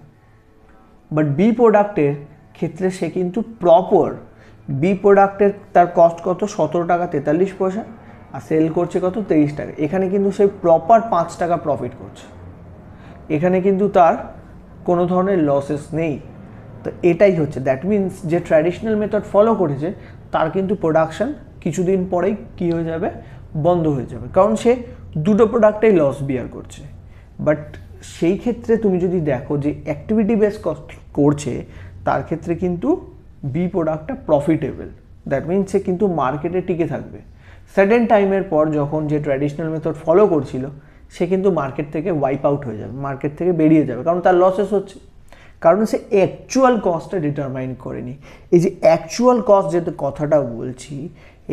বাট বি প্রোডাক্টের ক্ষেত্রে সে কিন্তু প্রপার বি প্রোডাক্টের তার কস্ট কত 17 টাকা 43 পয়সা আর সেল করছে কত 23 টাকা। এখানে কিন্তু সে প্রপার 5 টাকা প্রফিট করছে, এখানে কিন্তু তার কোনো ধরনের লসেস নেই। তো এটাই হচ্ছে, দ্যাট মিনস যে ট্র্যাডিশনাল মেথড ফলো করেছে তার কিন্তু প্রোডাকশান কিছুদিন পরেই কী হয়ে যাবে, বন্ধ হয়ে যাবে, কারণ সে দুটো প্রোডাক্টেই লস বিয়ার করছে। বাট সেই ক্ষেত্রে তুমি যদি দেখো যে অ্যাক্টিভিটি বেস কস্ট করছে তার ক্ষেত্রে কিন্তু বি প্রোডাক্টটা প্রফিটেবল, দ্যাট মিনস সে কিন্তু মার্কেটে টিকে থাকবে। সার্টেন টাইমের পর যখন যে ট্র্যাডিশনাল মেথড ফলো করছিল সে কিন্তু মার্কেট থেকে ওয়াইপ আউট হয়ে যাবে, মার্কেট থেকে বেরিয়ে যাবে, কারণ তার লসেস হচ্ছে, কারণ সে অ্যাকচুয়াল কস্টটা ডিটারমাইন করেনি। এই যে অ্যাকচুয়াল কস্ট যে কথাটা বলছি,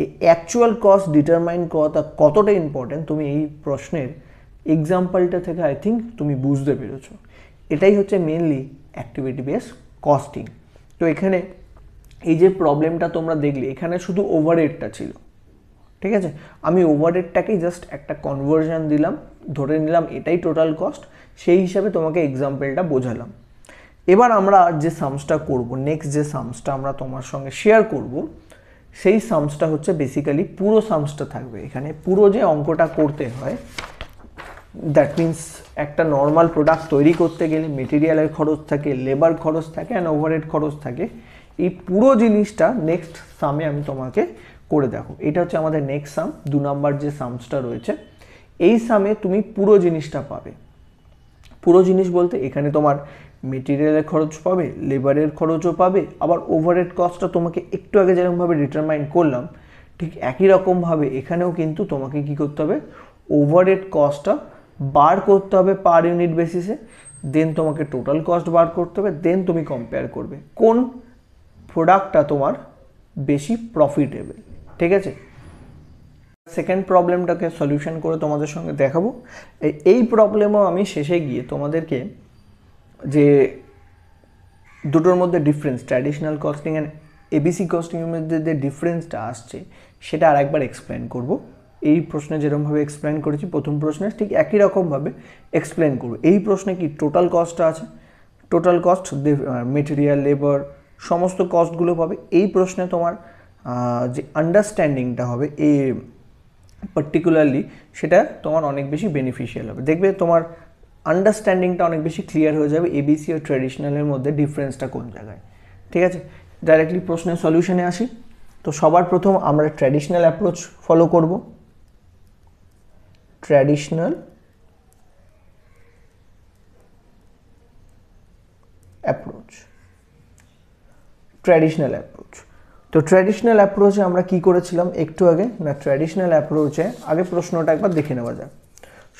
এই অ্যাকচুয়াল কস্ট ডিটারমাইন করাটা কতটা ইম্পর্টেন্ট তুমি এই প্রশ্নের এক্সাম্পলটা থেকে আই থিঙ্ক তুমি বুঝতে পেরেছো। এটাই হচ্ছে মেনলি অ্যাক্টিভিটি বেস কস্টিং। তো এখানে এই যে প্রবলেমটা তোমরা দেখলে, এখানে শুধু ওভারহেডটা ছিল, ঠিক আছে, আমি ওভারহেডটাকেই জাস্ট একটা কনভার্সন দিলাম, ধরে নিলাম এটাই টোটাল কস্ট, সেই হিসাবে তোমাকে এক্সাম্পলটা বোঝালাম। এবার আমরা যে সামসটা করব, নেক্সট যে সামসটা আমরা তোমার সঙ্গে শেয়ার করব, সেই সামসটা হচ্ছে বেসিক্যালি পুরো সামসটা থাকবে। এখানে পুরো যে অঙ্কটা করতে হয়, দ্যাট মিন্স একটা নর্মাল প্রোডাক্ট তৈরি করতে গেলে মেটেরিয়ালের খরচ থাকে, লেবার খরচ থাকে অ্যান্ড ওভারহেড খরচ থাকে। এই পুরো জিনিসটা নেক্সট সামে আমি তোমাকে করে দেখো। এটা হচ্ছে আমাদের নেক্সট সাম, 2 নম্বর যে সামসটা রয়েছে, এই সামে তুমি পুরো জিনিসটা পাবে। পুরো জিনিস বলতে এখানে তোমার মেটেরিয়ালের খরচ পাবে, লেবারের খরচও পাবে, আবার ওভারহেড কস্টটা তোমাকে একটু আগে যেরকমভাবে ডিটারমাইন করলাম ঠিক একই রকমভাবে এখানেও কিন্তু তোমাকে কি করতে হবে, ওভারহেড কস্টটা বার করতে হবে পার ইউনিট বেসিসে, দেন তোমাকে টোটাল কস্ট বার করতে হবে, দেন তুমি কম্পেয়ার করবে কোন প্রোডাক্টটা তোমার বেশি প্রফিটেবল। ঠিক আছে, সেকেন্ড প্রবলেমটাকে সলিউশন করে তোমাদের সঙ্গে দেখাবো। এই প্রবলেমও আমি শেষে গিয়ে তোমাদেরকে যে দুটোর মধ্যে difference, traditional costing and ABC কস্টিংয়ের মধ্যে যে ডিফারেন্সটা আসছে সেটা আরেকবার এক্সপ্লেন করব। এই প্রশ্নে যেরকমভাবে এক্সপ্লেন করেছি প্রথম প্রশ্নে ঠিক একই রকমভাবে এক্সপ্লেন করব। এই প্রশ্নে কি টোটাল কস্টটা আছে, টোটাল কস্ট মেটেরিয়াল লেবার সমস্ত কস্টগুলো পাবে। এই প্রশ্নে তোমার যে আন্ডারস্ট্যান্ডিংটা হবে এই পার্টিকুলারলি সেটা তোমার অনেক বেশি বেনিফিশিয়াল হবে। দেখবে তোমার আন্ডারস্ট্যান্ডিংটা অনেক বেশি ক্লিয়ার হয়ে যাবে এবিসি ও ট্র্যাডিশনালের মধ্যে ডিফারেন্সটা কোন জায়গায়। ঠিক আছে, ডাইরেক্টলি প্রশ্নের সলিউশনে আসি। তো সবার প্রথম আমরা ট্র্যাডিশনাল অ্যাপ্রোচ ফলো করব। Traditional approach, traditional approach. তো ট্র্যাডিশনাল অ্যাপ্রোচে আমরা কি করেছিলাম একটু আগে, না ট্র্যাডিশনাল অ্যাপ্রোচে আগে প্রশ্নটা একবার দেখে নেওয়া যাক।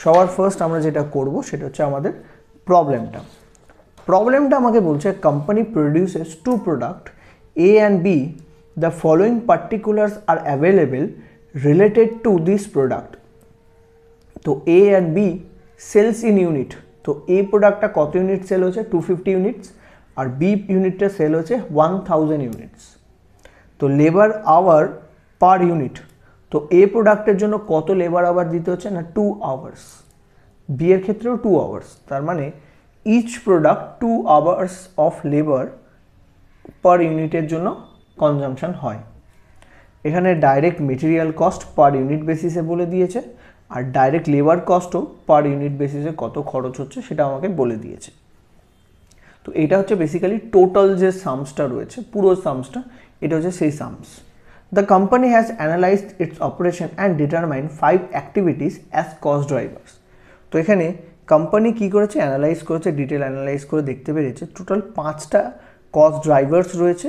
সবার ফার্স্ট আমরা যেটা করব সেটা হচ্ছে আমাদের প্রবলেমটা আমাকে বলছে company produces 2 product A and B, the following particulars আর available related to this product. তো A and B sales in unit, তো এ প্রোডাক্টটা কত ইউনিট সেল হচ্ছে 250 ইউনিটস আর বি ইউনিটটা সেল হচ্ছে 1000 ইউনিটস। তো লেবার আওয়ার পার ইউনিট, তো এ প্রোডাক্টের জন্য কত লেবার আওয়ার দিতে হচ্ছে না 2 আওয়ার্স, বি এর ক্ষেত্রেও 2 আওয়ার্স, তার মানে each product 2 hours of labour per ইউনিটের জন্য কনজামশন হয়। এখানে direct material cost per unit বেসিসে বলে দিয়েছে আর ডাইরেক্ট লেবার কস্টও পার ইউনিট বেসিসে কত খরচ হচ্ছে সেটা আমাকে বলে দিয়েছে। তো এটা হচ্ছে বেসিক্যালি টোটাল যে সামসটা রয়েছে পুরো সামসটা, এটা হচ্ছে সেই Shams. The company has analyzed its operation and determined 5 activities as cost drivers. তো এখানে কোম্পানি কি করেছে, অ্যানালাইজ করেছে, ডিটেল অ্যানালাইজ করে দেখতে পেরেছে টোটাল 5টা কস্ট ড্রাইভার্স রয়েছে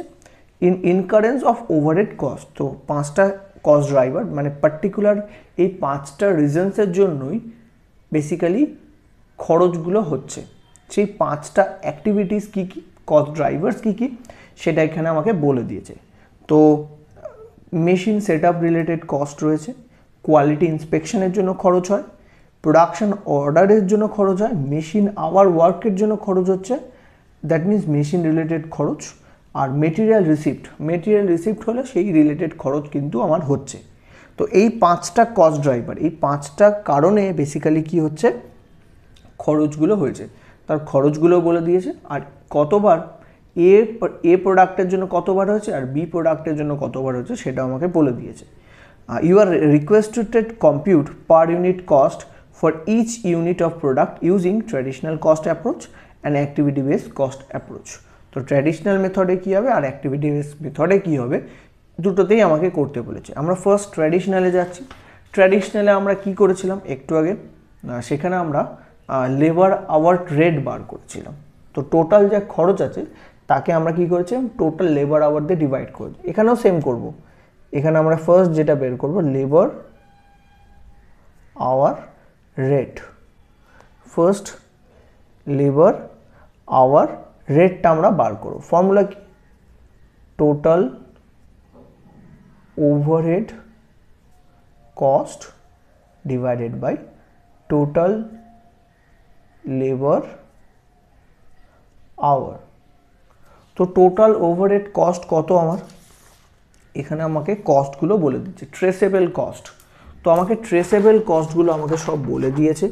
ইন ইনকারেন্স অফ ওভারহেড কস্ট। তো 5টা কস্ট ড্রাইভার মানে পার্টিকুলার এই 5টা রিজনসের জন্যই বেসিক্যালি খরচগুলো হচ্ছে। সেই 5টা অ্যাক্টিভিটিস কী কী, কস্ট ড্রাইভার্স কী কী সেটা এখানে আমাকে বলে দিয়েছে। তো machine set up related cost রয়েছে, কোয়ালিটি ইন্সপেকশনের জন্য খরচ হয়, প্রোডাকশন অর্ডারের জন্য খরচ হয়, মেশিন আওয়ার ওয়ার্কের জন্য খরচ হচ্ছে, দ্যাট মিনস মেশিন রিলেটেড খরচ, আর মেটেরিয়াল রিসিপ্ট হলে সেই রিলেটেড খরচ কিন্তু আমার হচ্ছে। তো এই 5টা কস্ট ড্রাইভার, এই 5টা কারণে বেসিক্যালি কি হচ্ছে, খরচগুলো হয়েছে, তার খরচগুলো বলে দিয়েছে, আর কতবার এ প্রোডাক্টের জন্য কতবার হয়েছে আর বি প্রোডাক্টের জন্য কতবার হয়েছে সেটা আমাকে বলে দিয়েছে। You are requested compute per unit cost for each unit of product using traditional cost approach and activity based cost approach. তো ট্র্যাডিশনাল মেথডে কী হবে আর অ্যাক্টিভিটি বেসড মেথডে কী হবে, দুটোতেই আমাকে করতে বলেছে। আমরা ফার্স্ট ট্র্যাডিশনালে যাচ্ছি। ট্র্যাডিশনালে আমরা কি করেছিলাম একটু আগে, সেখানে আমরা লেবার আওয়ার রেট বার করেছিলাম। তো টোটাল যা খরচ আছে তাকে আমরা কি করেছিলাম, টোটাল লেবার আওয়ার দিয়ে ডিভাইড করেছি। এখানেও সেম করব। এখানে আমরা ফার্স্ট যেটা বের করব, labour hour rate. First labour hour রেটটা আমরা বার করব। ফর্মুলা কি, total overhead cost divided by total labour hour. তো টোটাল ওভারহেড কস্ট কত আমার, এখানে আমাকে কস্টগুলো বলে দিচ্ছে, ট্রেসেবল কস্ট। তো আমাকে ট্রেসেবল কস্টগুলো আমাকে সব বলে দিয়েছে,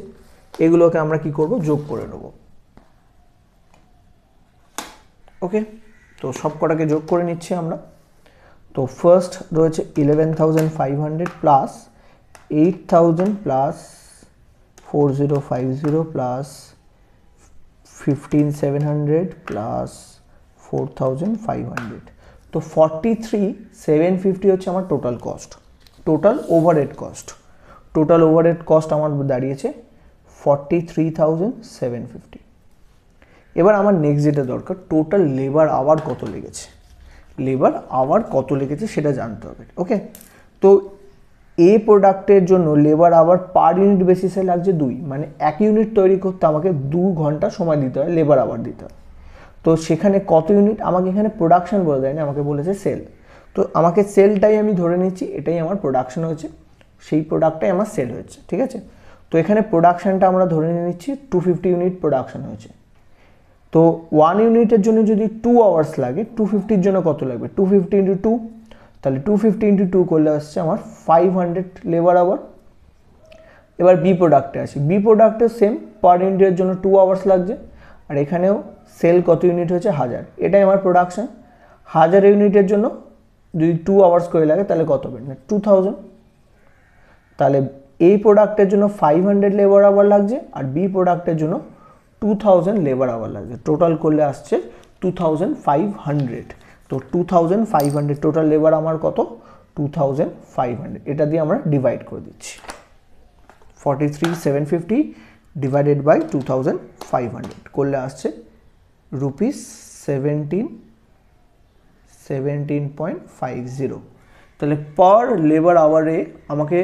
এগুলোকে আমরা কি করব, যোগ করে নেব। ওকে, তো সব কটাকে যোগ করে নিচ্ছি আমরা। তো ফার্স্ট রয়েছে 11,500 প্লাস 8,000 প্লাস 4050 প্লাস 15,700 প্লাস 4,500। তো 43,750 হচ্ছে আমার total cost, total overhead cost. Total overhead cost আমার দাঁড়িয়েছে 43,750। এবার আমার নেক্সট যেটা দরকার, টোটাল লেবার আওয়ার কত লেগেছে, লেবার আওয়ার কত লেগেছে সেটা জানতে হবে। ওকে, তো এ প্রোডাক্টের জন্য লেবার আওয়ার পার ইউনিট বেসিসে লাগছে 2, মানে 1 ইউনিট তৈরি করতে আমাকে 2 ঘন্টা সময় দিতে হয়, লেবার আওয়ার দিতে হয়। তো সেখানে কত ইউনিট, আমাকে এখানে প্রোডাকশন বলে দেয়নি, আমাকে বলেছে সেল। তো আমাকে সেলটাই আমি ধরে নিচ্ছি, এটাই আমার প্রোডাকশন হয়েছে, সেই প্রোডাক্টটাই আমার সেল হয়েছে, ঠিক আছে। তো এখানে প্রোডাকশানটা আমরা ধরে নিচ্ছি 250 ইউনিট প্রোডাকশন হয়েছে। তো 1 ইউনিটের জন্য যদি 2 আওয়ার্স লাগে, 250-র জন্য কত লাগবে, 250 × 2, তাহলে 250 × 2 করলে আসছে আমার 500 লেবার আওয়ার। এবার বি প্রোডাক্টে আসি, বি প্রোডাক্টে সেম, পার ইউনিটের জন্য 2 আওয়ার্স লাগছে, আর এখানেও সেল কত ইউনিট হয়েছে 1000, এটাই আমার প্রোডাকশান। 1000 ইউনিটের জন্য যদি 2 আওয়ার্স করে লাগে তাহলে কত হবে, 2000। তাহলে এই প্রোডাক্টের জন্য 500 লেবার আওয়ার লাগছে, আর বি প্রোডাক্টের জন্য 2000 লেবার আওয়ার লাগছে। টোটাল করলে আসছে 2500। তো 2500 টোটাল লেবার আমার কত, 2500। এটা দিয়ে আমরা ডিভাইড করে দিচ্ছি, 43,750 ডিভাইডেড বাই 2500 করলে আসছে রুপিস 17.50। তাহলে পার লেবার আওয়ারে আমাকে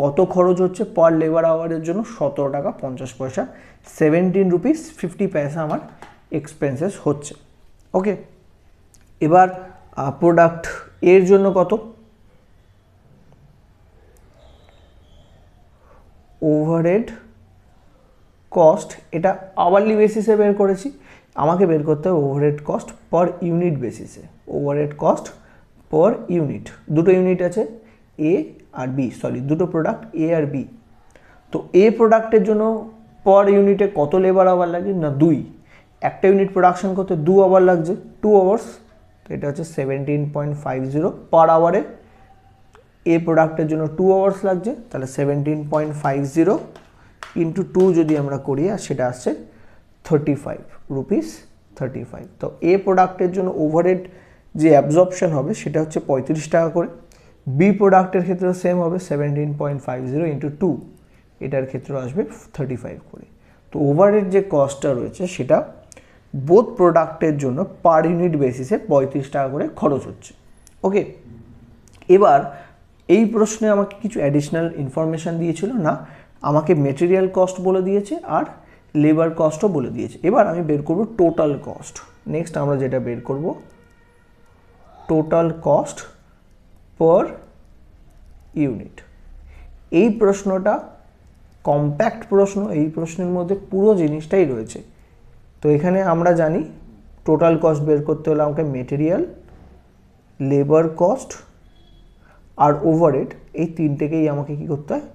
কত খরচ হচ্ছে, পার লেবার আওয়ারের জন্য 17 টাকা 50 পয়সা, 17 রুপিস 50 পয়সা আমার এক্সপেন্সেস হচ্ছে। ওকে, এবার প্রোডাক্ট এর জন্য কত, ওভারহেড কস্ট, এটা আওয়ারলি বেসিসে বের করেছি, আমাকে বের করতে হবে ওভারহেড কস্ট পার ইউনিট বেসিসে। ওভারহেড কস্ট পার ইউনিট, দুটো ইউনিট আছে এ আর বি, সরি দুটো প্রোডাক্ট এ আর বি। তো এ প্রোডাক্টের জন্য পার ইউনিটে কত লেবার আওয়ার লাগে না 2, একটা ইউনিট প্রোডাকশন করতে 2 আওয়ার লাগছে, 2 আওয়ার্স। তো এটা হচ্ছে 17.50 পার আওয়ারে। এ প্রোডাক্টের জন্য 2 আওয়ার্স লাগছে, তাহলে 17.50 ইন্টু 2 যদি আমরা করি, আর সেটা আসছে 35 রুপিস 35। তো এ প্রোডাক্টের জন্য ওভারহেড যে অ্যাবজর্পশন হবে সেটা হচ্ছে 35 টাকা করে। বি প্রোডাক্টের ক্ষেত্রে সেম হবে 17.50 ইন্টু 2, এটার ক্ষেত্রে আসবে 35 করে। তো ওভারহেড যে কস্টটা রয়েছে সেটা বোথ প্রোডাক্টের জন্য পার ইউনিট বেসিসে 35 টাকা করে খরচ হচ্ছে। ওকে, এবার এই প্রশ্নে আমাকে কিছু অ্যাডিশনাল ইনফরমেশান দিয়েছিল না, আমাকে মেটেরিয়াল কস্ট বলে দিয়েছে আর লেবার কস্টও বলে দিয়েছে। এবার আমি বের করব টোটাল কস্ট। নেক্সট আমরা যেটা বের করব, টোটাল কস্ট পার ইউনিট। এই প্রশ্নটা কম্প্যাক্ট প্রশ্ন, এই প্রশ্নের মধ্যে পুরো জিনিসটাই রয়েছে। তো এখানে আমরা জানি টোটাল কস্ট বের করতে হলে আমাকে মেটেরিয়াল, লেবার কস্ট আর ওভারহেড, এই তিনটেকেই আমাকে কি করতে হয়,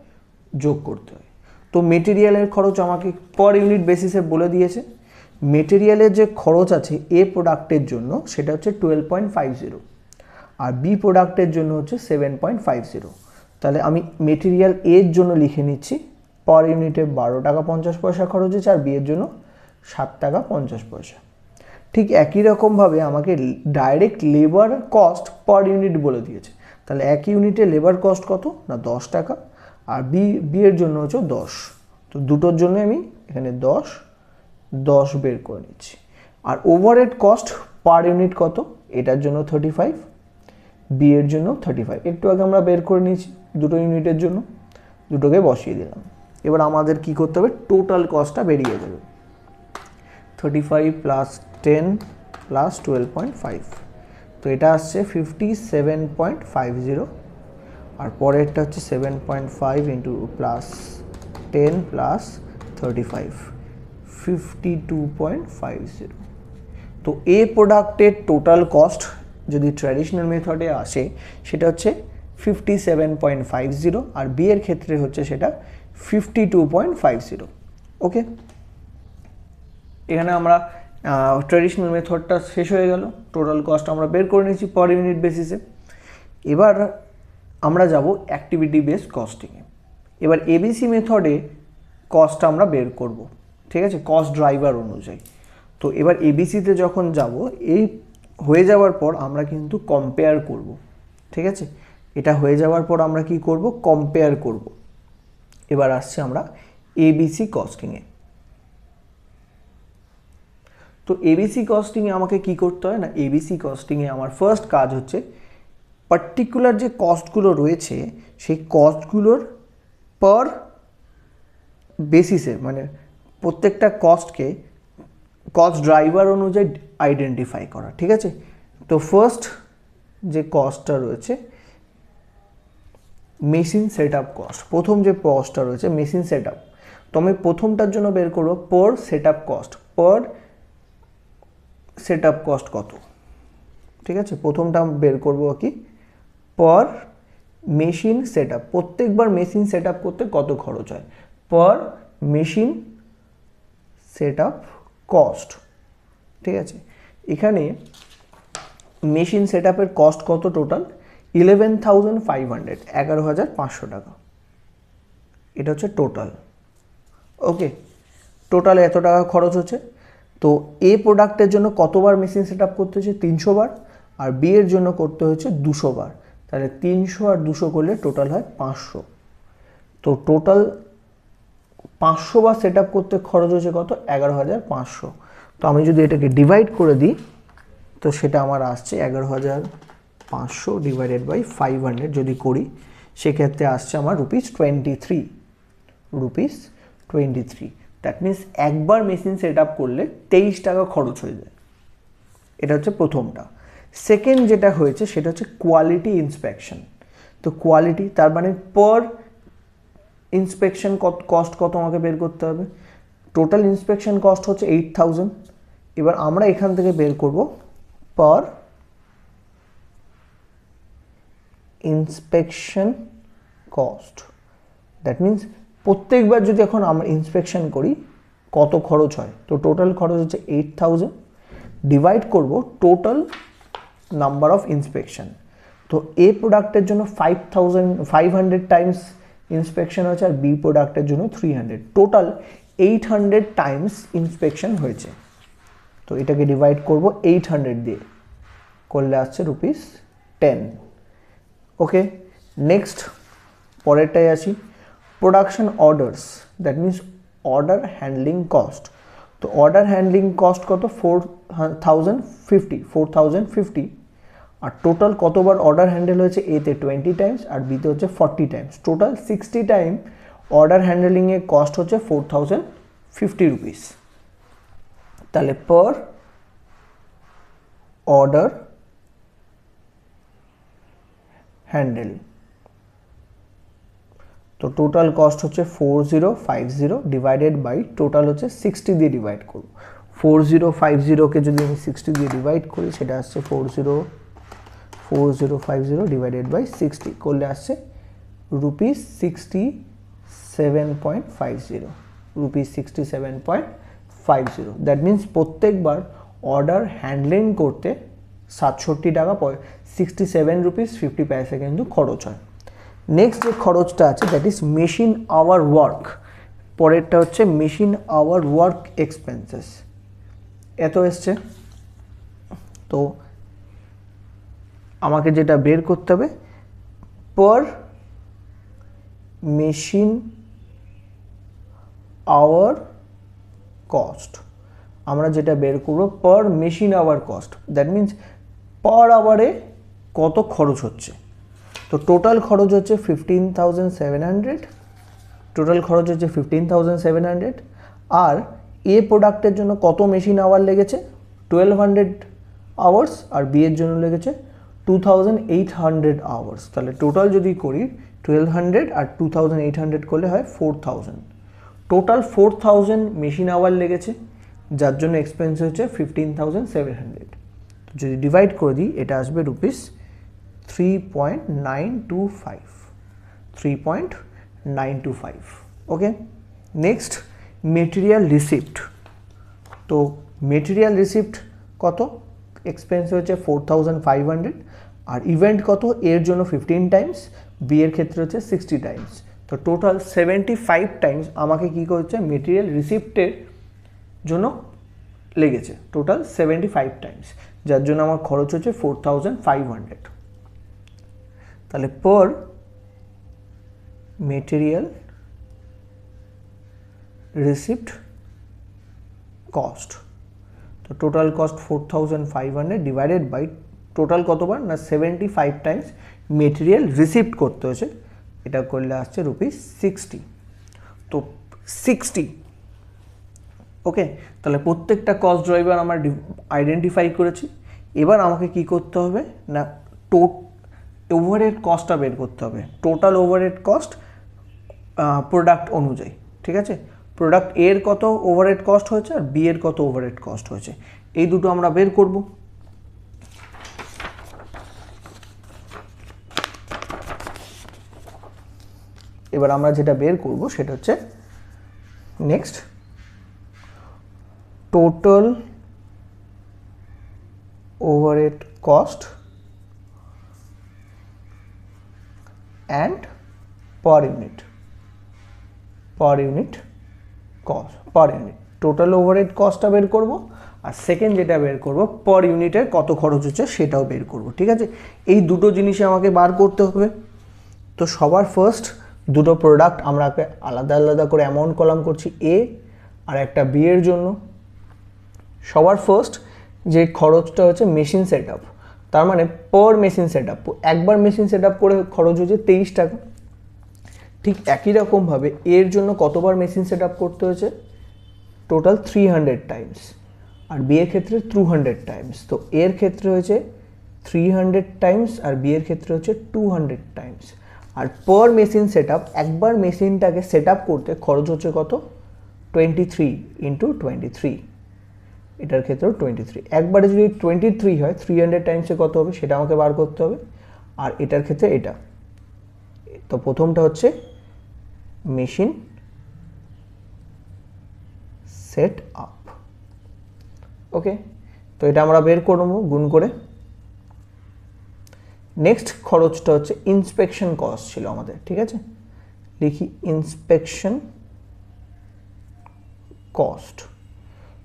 যোগ করতে হয়। তো মেটেরিয়ালের খরচ আমাকে পার ইউনিট বেসিসে বলে দিয়েছে। মেটেরিয়ালের যে খরচ আছে এ প্রোডাক্টের জন্য সেটা হচ্ছে 12.50, আর বি প্রোডাক্টের জন্য হচ্ছে 7.50। তাহলে আমি মেটেরিয়াল এর জন্য লিখে নিচ্ছি পার ইউনিটে 12 টাকা 50 পয়সা খরচ হচ্ছে, আর বি এর জন্য 7 টাকা 50 পয়সা। ঠিক একই রকমভাবে আমাকে direct labour cost per unit বলে দিয়েছে। তাহলে এক ইউনিটে লেবার কস্ট কত না 10 টাকা, আর বি এর জন্য হচ্ছে 10। তো দুটোর জন্য আমি এখানে 10 বের করে নিচ্ছি। আর ওভারহেড কস্ট পার ইউনিট কত, এটার জন্য 35, বি এর জন্য 35। একটু আগে আমরা বের করে নিয়েছি দুটো ইউনিটের জন্য, দুটোকে বসিয়ে দিলাম। এবার আমাদের কি করতে হবে, টোটাল কস্টটা বেরিয়ে যাবে 35 প্লাস 10 প্লাস 12.5, তো এটা আসছে 57.50, আর পরেরটা হচ্ছে 7.5 ইন্টু প্লাস 10 প্লাস 35, 52.50। তো এ প্রোডাক্টের টোটাল কস্ট যদি ট্র্যাডিশনাল মেথডে আসে সেটা হচ্ছে 57.50, আর বি এর ক্ষেত্রে হচ্ছে সেটা 52.50। ওকে, এখানে আমরা ট্র্যাডিশনাল মেথডটা শেষ হয়ে গেল, টোটাল কস্ট আমরা বের করে নিয়েছি পার ইউনিট বেসিসে। এবার আমরা যাব অ্যাক্টিভিটি বেসড কস্টিংয়ে। এবার এবিসি মেথডে কস্ট আমরা বের করব, ঠিক আছে, কস্ট ড্রাইভার অনুযায়ী। তো এবার এবিসিতে যখন যাব, এই হয়ে যাওয়ার পর আমরা কিন্তু কম্পেয়ার করব, ঠিক আছে। এটা হয়ে যাওয়ার পর আমরা কি করব, কম্পেয়ার করব। এবার আসছে আমরা এবিসি কস্টিংয়ে। তো এবিসি কস্টিংয়ে আমাকে কি করতে হয় না, এবিসি কস্টিংয়ে আমার ফার্স্ট কাজ হচ্ছে পার্টিকুলার যে কস্টগুলো রয়েছে সেই কস্টগুলোর পার বেসিসে, মানে প্রত্যেকটা কস্টকে কস্ট ড্রাইভার অনুযায়ী আইডেন্টিফাই করা, ঠিক আছে। তো ফার্স্ট যে কস্টটা রয়েছে মেশিন সেট আপ কস্ট, প্রথম যে কস্টটা রয়েছে মেশিন সেট আপ, তো আমি প্রথমটার জন্য বের করবো পার সেট আপ কস্ট, পার সেট আপ কস্ট কত, ঠিক আছে। প্রথমটা বের করবো কি, পার মেশিন সেট আপ, প্রত্যেকবার মেশিন সেট আপ করতে কত খরচ হয়, পার মেশিন সেট আপ কস্ট, ঠিক আছে। এখানে মেশিন সেট আপের কস্ট কত, টোটাল 11,500, 11,500 টাকা, এটা হচ্ছে টোটাল। ওকে, টোটাল এত টাকা খরচ হচ্ছে। তো এ প্রোডাক্টের জন্য কতবার মেশিন সেট আপ করতে হচ্ছে, 300 বার, আর বি এর জন্য করতে হচ্ছে 200 বার। তাহলে 300 আর 200 করলে টোটাল হয় 500। তো টোটাল 500 বার সেট আপ করতে খরচ হচ্ছে কত, 11,500। তো আমি যদি এটাকে ডিভাইড করে দিই তো সেটা আমার আসছে 11,500 ডিভাইডেড বাই 500 যদি করি, সেক্ষেত্রে আসছে আমার ₹23, ₹23। দ্যাট মিনস একবার মেশিন সেট আপ করলে 23 টাকা খরচ হয়ে যায়। এটা হচ্ছে প্রথমটা। সেকেন্ড যেটা হয়েছে সেটা হচ্ছে কোয়ালিটি ইন্সপেকশন। তো কোয়ালিটি তার মানে পার ইন্সপেকশন কস্ট কত আমাকে বের করতে হবে, টোটাল ইন্সপেকশন কস্ট হচ্ছে 8,000। এবার আমরা এখান থেকে বের করব পার ইন্সপেকশন কস্ট। দ্যাট মিনস প্রত্যেকবার যদি এখন আমরা ইন্সপেকশন করি কত খরচ হয়, তো টোটাল খরচ হচ্ছে 8,000, ডিভাইড করব টোটাল নাম্বার অফ ইন্সপেকশন। তো এ প্রোডাক্টের জন্য 500 টাইমস ইন্সপেকশন হয়েছে, আর বি প্রোডাক্টের জন্য 300, টোটাল 800 টাইমস ইন্সপেকশন হয়েছে। তো এটাকে ডিভাইড করব 800 দিয়ে, করলে আসছে ₹10। ওকে, নেক্সট পরেরটাই আসি, production orders, that means order handling cost. তো অর্ডার হ্যান্ডলিং কস্ট কত, 4,050, আর টোটাল কতবার অর্ডার হ্যান্ডেল হয়েছে, এতে 20 টাইমস আর বিতে হচ্ছে 40 টাইমস, টোটাল 60 টাইম অর্ডার হ্যান্ডেলিংয়ের কস্ট হচ্ছে ₹4,050। তাহলে পার অর্ডার হ্যান্ডেল, তো টোটাল কস্ট হচ্ছে 4050 ডিভাইডেড বাই টোটাল হচ্ছে 60 দিয়ে ডিভাইড করব। 4050কে যদি আমি 60 দিয়ে ডিভাইড করি সেটা আসছে 4050 ডিভাইডেড বাই 60 করলে আসছে ₹67.50, ₹67.50। দ্যাট মিন্স প্রত্যেকবার অর্ডার হ্যান্ডলিং করতে 67 টাকা 67 রুপিস 50 পয়সা কিন্তু খরচ হয়। নেক্সট যে খরচটা আছে that is machine hour work. পরেরটা হচ্ছে মেশিন আওয়ার ওয়ার্ক এক্সপেন্সেস, এত এসছে। তো আমাকে যেটা বের করতে হবে পার মেশিন আওয়ার কস্ট, আমরা যেটা বের করবো per machine hour cost, that means per আওয়ারে কত খরচ হচ্ছে। তো টোটাল খরচ হচ্ছে 15,700, টোটাল খরচ হচ্ছে 15,700। আর এ প্রোডাক্টের জন্য কত মেশিন আওয়ার লেগেছে 1200 আওয়ার্স, আর বি এর জন্য লেগেছে 2800 আওয়ার্স। তাহলে টোটাল যদি করি 1200 আর 2800 করলে হয় 4000, টোটাল 4000 মেশিন আওয়ার লেগেছে, যার জন্য এক্সপেন্স হচ্ছে 15,700। তো যদি ডিভাইড করে দিই এটা আসবে ₹3.925। ওকে, নেক্সট মেটেরিয়াল রিসিপ্ট। তো মেটেরিয়াল রিসিপ্ট কত, এক্সপেন্স হচ্ছে 4500, আর ইভেন্ট কত, এর জন্য 15 টাইমস, বি এর ক্ষেত্রে হচ্ছে 60 টাইমস। তো টোটাল 75 টাইমস আমাকে কী করছে মেটেরিয়াল রিসিপ্টের জন্য লেগেছে, টোটাল 75 টাইমস, যার জন্য আমার খরচ হচ্ছে 4500। তাহলে পার মেটেরিয়াল রিসিপ্ট কস্ট, তো total cost 4500 divided by total কতবার না 75 টাইমস মেটেরিয়াল রিসিপ্ট করতে হয়েছে, এটা করলে আসছে ₹60। তো 60, ওকে। তাহলে প্রত্যেকটা কস্ট ড্রাইভার আমার আইডেন্টিফাই করেছি। এবার আমাকে কি করতে হবে না ওভারহেড কস্টটা বের করতে হবে, টোটাল ওভারহেড কস্ট প্রোডাক্ট অনুযায়ী, ঠিক আছে। প্রোডাক্ট এর কত ওভারহেড কস্ট হয়েছে আর বি এর কত ওভারহেড কস্ট হয়েছে, এই দুটো আমরা বের করব। এবার আমরা যেটা বের করব সেটা হচ্ছে next total overhead cost and per unit cost, per unit total overhead কস্টটা বের করব, আর সেকেন্ড যেটা বের করব পার ইউনিটের কত খরচ হচ্ছে সেটাও বের করব, ঠিক আছে। এই দুটো জিনিসই আমাকে বার করতে হবে। তো সবার ফার্স্ট দুটো প্রোডাক্ট আমরা আলাদা আলাদা করে অ্যামাউন্ট কলাম করছি, এ আর একটা বি এর জন্য। সবার ফার্স্ট যে খরচটা হচ্ছে মেশিন সেট আপ, তার মানে পার মেশিন সেট আপ, একবার মেশিন সেট আপ করে খরচ হচ্ছে 23 টাকা। ঠিক একই রকমভাবে এর জন্য কতবার মেশিন সেট আপ করতে হয়েছে টোটাল 300 টাইমস, আর বি এর ক্ষেত্রে 200 টাইমস। তো এর ক্ষেত্রে হয়েছে 300 টাইমস আর বি এর ক্ষেত্রে হচ্ছে 200 টাইমস। আর পার মেশিন সেট আপ, একবার মেশিনটাকে সেট আপ করতে খরচ হচ্ছে কত 23 ইন্টু 23, এটার ক্ষেত্রেও 23। একবারে যদি 23 হয় 300 টাইমসে কত হবে সেটা আমাকে বার করতে হবে, আর এটার ক্ষেত্রে এটা। তো প্রথমটা হচ্ছে মেশিন সেট আপ, ওকে। তো এটা আমরা বের করবো গুণ করে। নেক্সট খরচটা হচ্ছে ইন্সপেকশন কস্ট ছিল আমাদের, ঠিক আছে। লিখি ইন্সপেকশন কস্ট।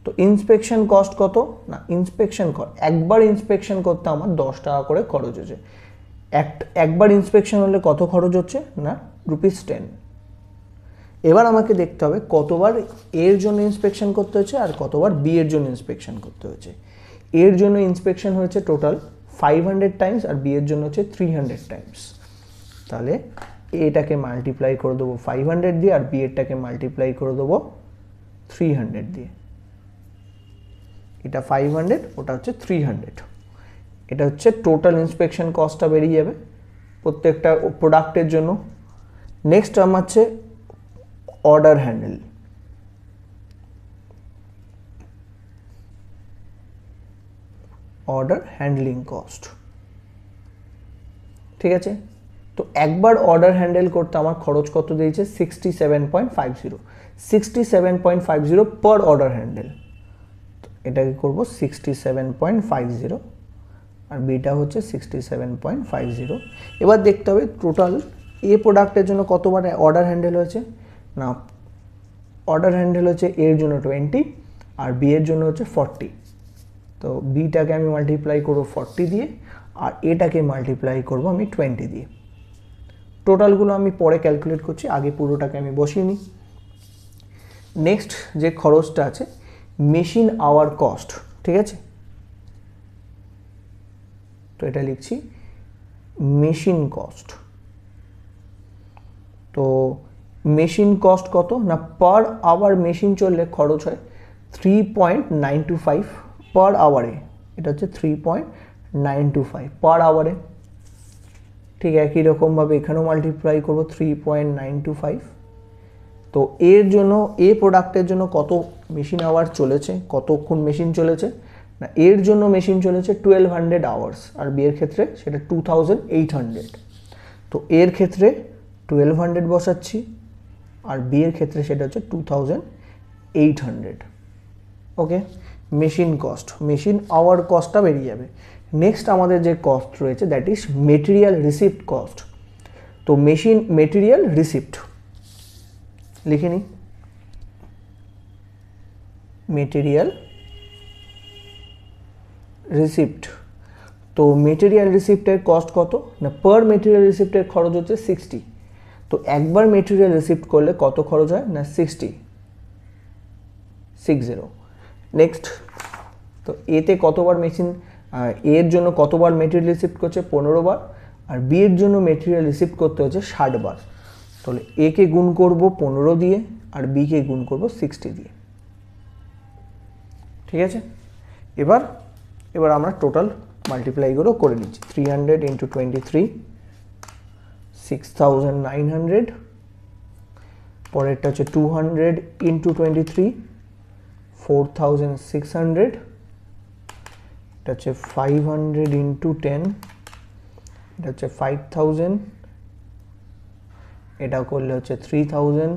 তো ইন্সপেকশন কস্ট কত না, ইন্সপেকশন একবার ইন্সপেকশন করতে আমার 10 টাকা করে খরচ হচ্ছে। একবার ইন্সপেকশন হলে কত খরচ হচ্ছে না ₹10। এবার আমাকে দেখতে হবে কতবার এর জন্য ইন্সপেকশন করতে হচ্ছে আর কতবার বি এর জন্য ইন্সপেকশন করতে হচ্ছে। এর জন্য ইন্সপেকশন হয়েছে টোটাল 500 টাইমস আর বি এর জন্য হচ্ছে 300 টাইমস। তাহলে এটাকে মাল্টিপ্লাই করে দেবো 500 দিয়ে, আর বি এরটাকে মাল্টিপ্লাই করে দেবো 300 দিয়ে। এটা 500, ওটা হচ্ছে 300। এটা হচ্ছে টোটাল ইন্সপেকশন কস্টটা বেরিয়ে যাবে প্রত্যেকটা প্রোডাক্টের জন্য। নেক্সট আমার হচ্ছে অর্ডার হ্যান্ডলিং কস্ট। ঠিক আছে। তো একবার অর্ডার হ্যান্ডেল করতে আমার খরচ কত দিয়েছে 67.50 67.50 পার অর্ডার হ্যান্ডেল। তো এটাকে করব 67.50 আর বিটা হচ্ছে 67.50। এবার দেখতে হবে টোটাল এ প্রোডাক্টের জন্য কতবার অর্ডার হ্যান্ডেল হয়েছে না, অর্ডার হ্যান্ডেল হচ্ছে এর জন্য 20 আর বি এর জন্য হচ্ছে 40। তো বিটাকে আমি মাল্টিপ্লাই করব 40 দিয়ে আর এটাকে মাল্টিপ্লাই করব আমি 20 দিয়ে। টোটালগুলো আমি পরে ক্যালকুলেট করছি, আগে পুরোটাকে আমি বসিয়ে নিই। নেক্সট যে খরচটা আছে মেশিন আওয়ার কস্ট, ঠিক আছে। তো এটা লিখছি মেশিন কস্ট। তো মেশিন কস্ট কত না, পার আওয়ার মেশিন চললে খরচ হয় 3.925 পার আওয়ারে। এটা হচ্ছে 3.925 পার আওয়ারে। ঠিক একই রকমভাবে এখানেও মাল্টিপ্লাই করব 3.925। তো এর জন্য এ প্রোডাক্টের জন্য কত মেশিন আওয়ার চলেছে, কতক্ষণ মেশিন চলেছে না, এর জন্য মেশিন চলেছে 1200 আওয়ার্স আর বি এর ক্ষেত্রে সেটা 2800। তো এর ক্ষেত্রে 1200 বসাচ্ছি আর বি এর ক্ষেত্রে সেটা হচ্ছে 2800। ওকে, মেশিন কস্ট, মেশিন আওয়ার কস্টটা বেরিয়ে যাবে। নেক্সট আমাদের যে কস্ট রয়েছে that is material receipt cost. তো মেটেরিয়াল রিসিপ্ট লিখে নিই, মেটেরিয়াল রিসিপ্ট। তো মেটেরিয়াল রিসিপ্টের কস্ট কত না, পার মেটেরিয়াল রিসিপ্টের খরচ হচ্ছে 60। তো একবার মেটেরিয়াল রিসিপ্ট করলে কত খরচ হয় না 60। নেক্সট, তো এতে কতবার মেশিন, এর জন্য কতবার মেটেরিয়াল রিসিপ্ট করছে 15 বার আর বি এর জন্য মেটেরিয়াল রিসিপ্ট করতে হচ্ছে 60 বার। তাহলে এ কে গুণ করব 15 দিয়ে আর বি কে গুণ করব 60 দিয়ে। ঠিক আছে, এবার আমরা টোটাল মাল্টিপ্লাইগুলো করে নিচ্ছি। 300 × 23 6900, পরেরটা হচ্ছে 200 × 23 4600, এটা হচ্ছে 500 × 10, এটা হচ্ছে 5000, এটা করলে হচ্ছে 3000।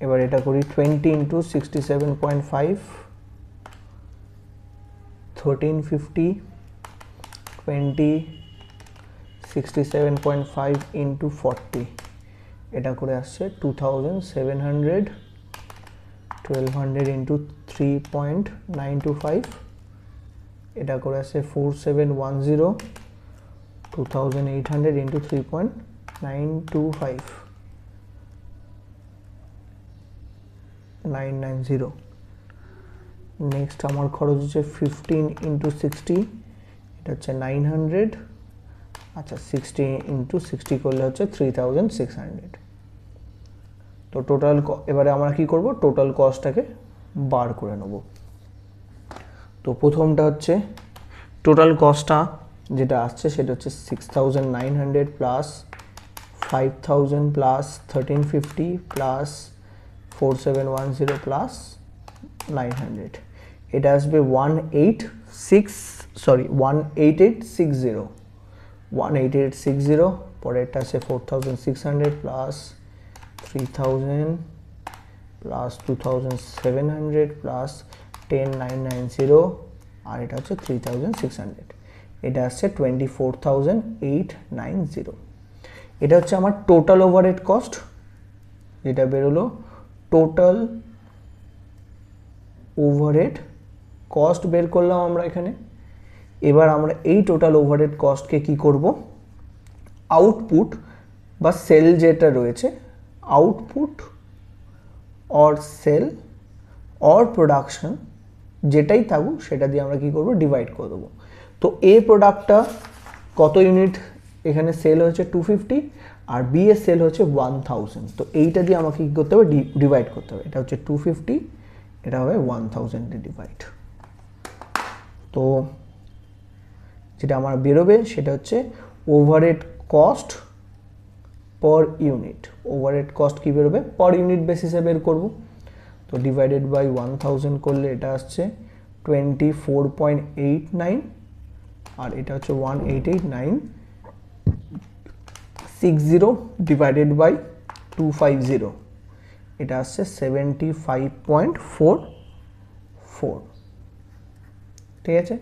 এবার এটা করি 20 × 67.5 1350, 20 67.5 × 40, এটা করে আসছে 2700, 1200 × 3.925, এটা করে আসছে 4710, 2800 × 3.925 990। নেক্সট আমার খরচ হচ্ছে 15 × 60, এটা হচ্ছে 900। আচ্ছা 60 × 60 করলে হচ্ছে 3600। তো টোটাল এবারে আমরা কি করব, টোটাল কস্টটাকে বার করে নেব। তো প্রথমটা হচ্ছে টোটাল কস্টটা যেটা আসছে সেটা হচ্ছে 6900 প্লাস 5000 প্লাস 1350 প্লাস 4710 প্লাস 900। এটা আসবে 18860। পরে এটা আছে 4600 প্লাস 3000 প্লাস 2700 প্লাস 10990 আর এটা হচ্ছে 3600। এটা আসছে 24890। এটা হচ্ছে আমার টোটাল ওভারহেড কস্ট, যেটা বেরোলো টোটাল ওভারহেড কস্ট বের করলাম আমরা এখানে। এবার আমরা এই টোটাল ওভারহেড কস্টকে কি করব, আউটপুট বা সেল যেটা রয়েছে, output or sale or production যেটাই থাকুক সেটা দিয়ে আমরা কি করব, ডিভাইড করে দেবো। তো এ প্রোডাক্টটা কত ইউনিট এখানে সেল হয়েছে 250 আর বি এর সেল হচ্ছে 1000। তো এইটা দিয়ে আমাকে কি করতে হবে, ডিভাইড করতে হবে। এটা হচ্ছে 250, এটা হবে 1000 এ ডিভাইড। তো যেটা আমার বেরোবে সেটা হচ্ছে overhead cost per unit. Overhead cost কি বেরোবে, পার ইউনিট বেসিসে বের করব। তো ডিভাইডেড বাই 1000 করলে এটা আসছে 24.89 আর এটা হচ্ছে 1889 60 ডিভাইডেড বাই 250, এটা আসছে 75.44। ঠিক আছে,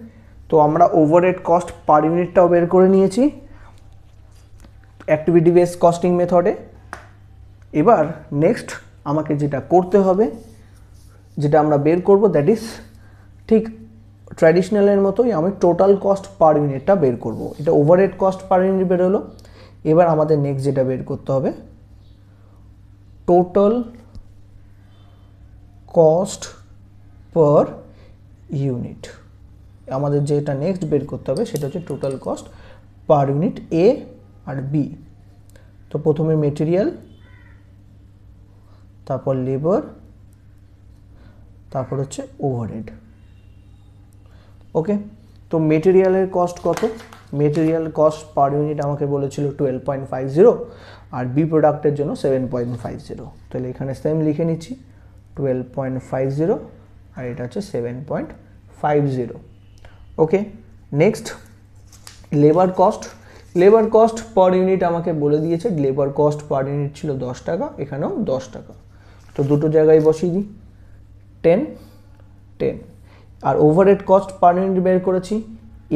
তো আমরা ওভারহেড কস্ট পার ইউনিটটাও বের করে নিয়েছি অ্যাক্টিভিটি বেস কস্টিং মেথডে। এবার নেক্সট আমাকে যেটা করতে হবে, যেটা আমরা বের করব, দ্যাট ইজ ঠিক ট্র্যাডিশনালের মতোই আমি টোটাল কস্ট পার ইউনিটটা বের করব। এটা ওভারহেড কস্ট পার ইউনিট বের হলো। এবার আমাদের নেক্সট যেটা বের করতে হবে, টোটাল কস্ট পার ইউনিট। আমাদের যেটা নেক্সট বের করতে হবে সেটা হচ্ছে টোটাল কস্ট পার ইউনিট এ আর বি। তো প্রথমে মেটেরিয়াল, তারপর লেবার, তারপর হচ্ছে ওভারহেড। ওকে, তো মেটেরিয়ালের কস্ট কত? মেটেরিয়াল কস্ট পার ইউনিট আমাকে বলেছিল 12.50 আর বি প্রোডাক্টের জন্য 7.50। তাহলে এখানে সেম লিখে নিচ্ছি 12.50 আর এটা হচ্ছে 7.50। Okay, next labour cost. Labour cost per unit আমাকে বলে দিয়েছে, লেবার কস্ট পার ইউনিট ছিল 10 টাকা, এখানেও 10 টাকা। তো দুটো জায়গায় বসিয়ে দিই, 10 10। আর ওভারহেড কস্ট পার ইউনিট বের করেছি,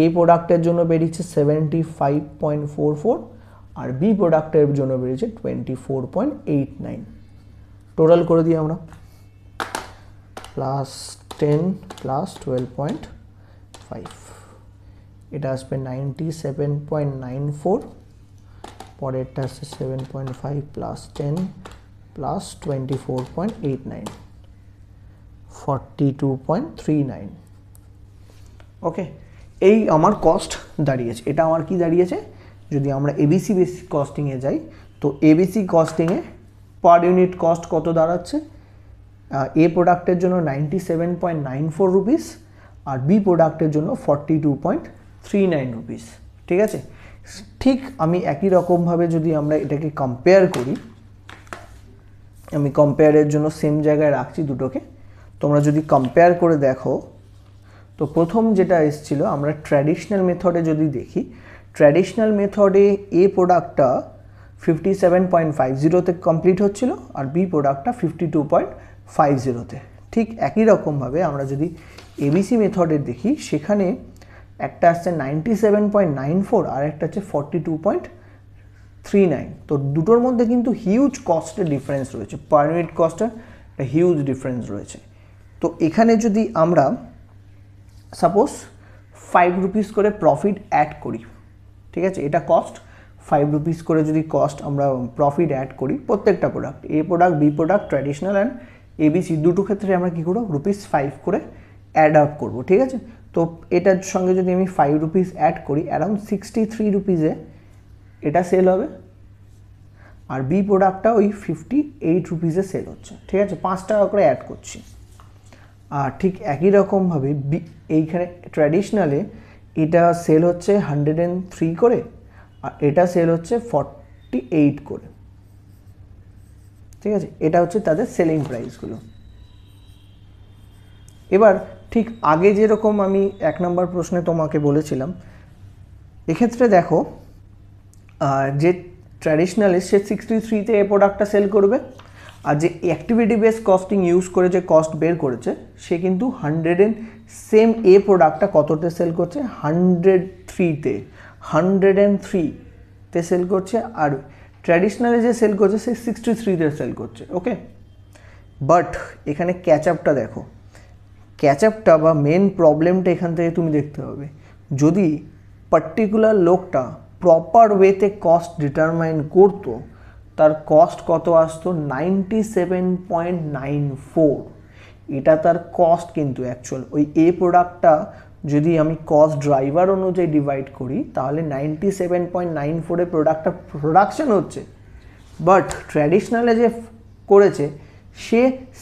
এ প্রোডাক্টের জন্য বেরিয়েছে 75.44 আর বি প্রোডাক্টের জন্য বেরিয়েছে 24.89। টোটাল করে দিই আমরা, প্লাস 10 প্লাস 12.5, এটা আসবে 97.94, পরেরটা আসছে 7.5 প্লাস 10 প্লাস 24.89, 42.39। ওকে, এই আমার কস্ট দাঁড়িয়েছে। এটা আমার কি দাঁড়িয়েছে? যদি আমরা এবিসি বেসিক কস্টিংয়ে যাই, তো এবিসি কস্টিংয়ে পার ইউনিট কস্ট কত দাঁড়াচ্ছে? এ প্রোডাক্টের জন্য 97.94 রুপিস আর বি প্রোডাক্টের জন্য 42.39 রুপিস। ঠিক আছে, ঠিক আমি একই রকমভাবে যদি আমরা এটাকে কম্পেয়ার করি, আমি কম্পেয়ারের জন্য সেম জায়গায় রাখছি দুটোকে। তোমরা যদি কম্পেয়ার করে দেখো, তো প্রথম যেটা এসেছিল, আমরা ট্র্যাডিশনাল মেথডে যদি দেখি, ট্র্যাডিশনাল মেথডে এ প্রোডাক্টটা 57.50-তে কমপ্লিট হচ্ছিল আর বি প্রোডাক্টটা 52.50-তে। ঠিক একই রকমভাবে আমরা যদি এবিসি মেথডে দেখি, সেখানে একটা আসছে 97.94 আর একটা হচ্ছে 42.39। তো দুটোর মধ্যে কিন্তু হিউজ কস্টের ডিফারেন্স রয়েছে, পার ইউনিট কস্টের একটা হিউজ ডিফারেন্স রয়েছে। তো এখানে যদি আমরা সাপোজ 5 রুপিস করে প্রফিট অ্যাড করি, ঠিক আছে, এটা কস্ট, 5 রুপিস করে যদি কস্ট আমরা প্রফিট অ্যাড করি প্রত্যেকটা product, A product, B product, traditional and ABC দুটো ক্ষেত্রে আমরা কী করবো, ₹5 করে অ্যাড আপ করবো। ঠিক আছে, তো এটার সঙ্গে যদি আমি 5 রুপিস অ্যাড করি, অ্যারাউন্ড 63 রুপিসে এটা সেল হবে আর বি প্রোডাক্টটা ওই 58 রুপিসে সেল হচ্ছে। ঠিক আছে, 5 টাকা করে অ্যাড করছি। আর ঠিক একই রকমভাবে এইখানে ট্র্যাডিশনালে এটা সেল হচ্ছে 103 করে আর এটা সেল হচ্ছে 48 করে। ঠিক আছে, এটা হচ্ছে তাদের সেলিং প্রাইসগুলো। এবার ঠিক আগে যেরকম আমি 1 নম্বর প্রশ্নে তোমাকে বলেছিলাম, এক্ষেত্রে দেখো যে ট্র্যাডিশনালে সে 63-তে এই প্রোডাক্টটা সেল করবে আর যে অ্যাক্টিভিটি বেস কস্টিং ইউজ করে যে কস্ট বের করেছে সে কিন্তু 100 সেম এ প্রোডাক্টটা কততে সেল করছে, 103-তে, 103-তে সেল করছে আর ট্র্যাডিশনালে যে সেল করছে সে 63-তে সেল করছে। ওকে, বাট এখানে ক্যাচ আপটা দেখো, ক্যাচ আপটা বা মেন প্রবলেমটা এখান থেকে তুমি দেখতে হবে। যদি পার্টিকুলার লোকটা প্রপার ওয়েতে কস্ট ডিটারমাইন করতো, তার কস্ট কত আসতো, 97.94। এটা তার কস্ট, কিন্তু অ্যাকচুয়াল ওই এ প্রোডাক্টটা যদি আমি কস্ট ড্রাইভার অনুযায়ী ডিভাইড করি তাহলে 97.94-এ প্রোডাক্টটা প্রোডাকশন হচ্ছে, বাট ট্র্যাডিশনালে যে করেছে সে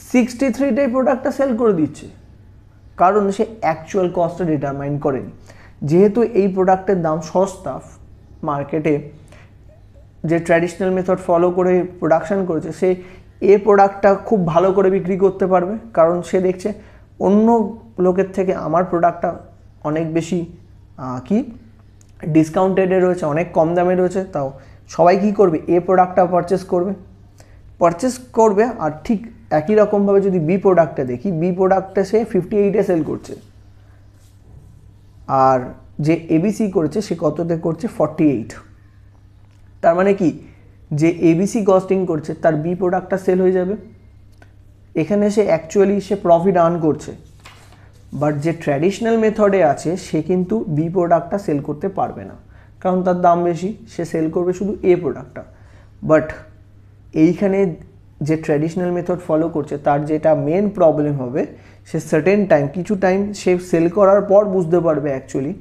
63-তে প্রোডাক্টটা সেল করে দিচ্ছে, কারণ সে অ্যাকচুয়াল কস্টটা ডিটারমাইন করেনি। যেহেতু এই প্রোডাক্টের দাম সস্তা, মার্কেটে যে ট্র্যাডিশনাল মেথড ফলো করে প্রোডাকশন করেছে সে এ প্রোডাক্টটা খুব ভালো করে বিক্রি করতে পারবে, কারণ সে দেখছে অন্য লোকের থেকে আমার প্রোডাক্টটা অনেক বেশি কি ডিসকাউন্টেডে রয়েছে, অনেক কম দামে রয়েছে, তাও সবাই কী করবে, এ প্রোডাক্টটা পারচেস করবে আর ঠিক একই রকমভাবে যদি বি প্রোডাক্টটা দেখি, বি প্রোডাক্টটা সে 58-এ সেল করছে, আর যে এবিসি করেছে সে কততে করছে 48। তার মানে কি, যে এবিসি কস্টিং করছে তার বি প্রোডাক্টটা সেল হয়ে যাবে, এখানে সে অ্যাকচুয়ালি সে প্রফিট আর্ন করছে। বাট যে ট্র্যাডিশনাল মেথডে আছে সে কিন্তু বি প্রোডাক্টটা সেল করতে পারবে না, কারণ তার দাম বেশি, সে সেল করবে শুধু এ প্রোডাক্টটা। বাট এইখানে যে ট্র্যাডিশনাল মেথড ফলো করছে তার যেটা মেন প্রবলেম হবে, সে সার্টেন টাইম, কিছু টাইম সে সেল করার পর বুঝতে পারবে অ্যাকচুয়ালি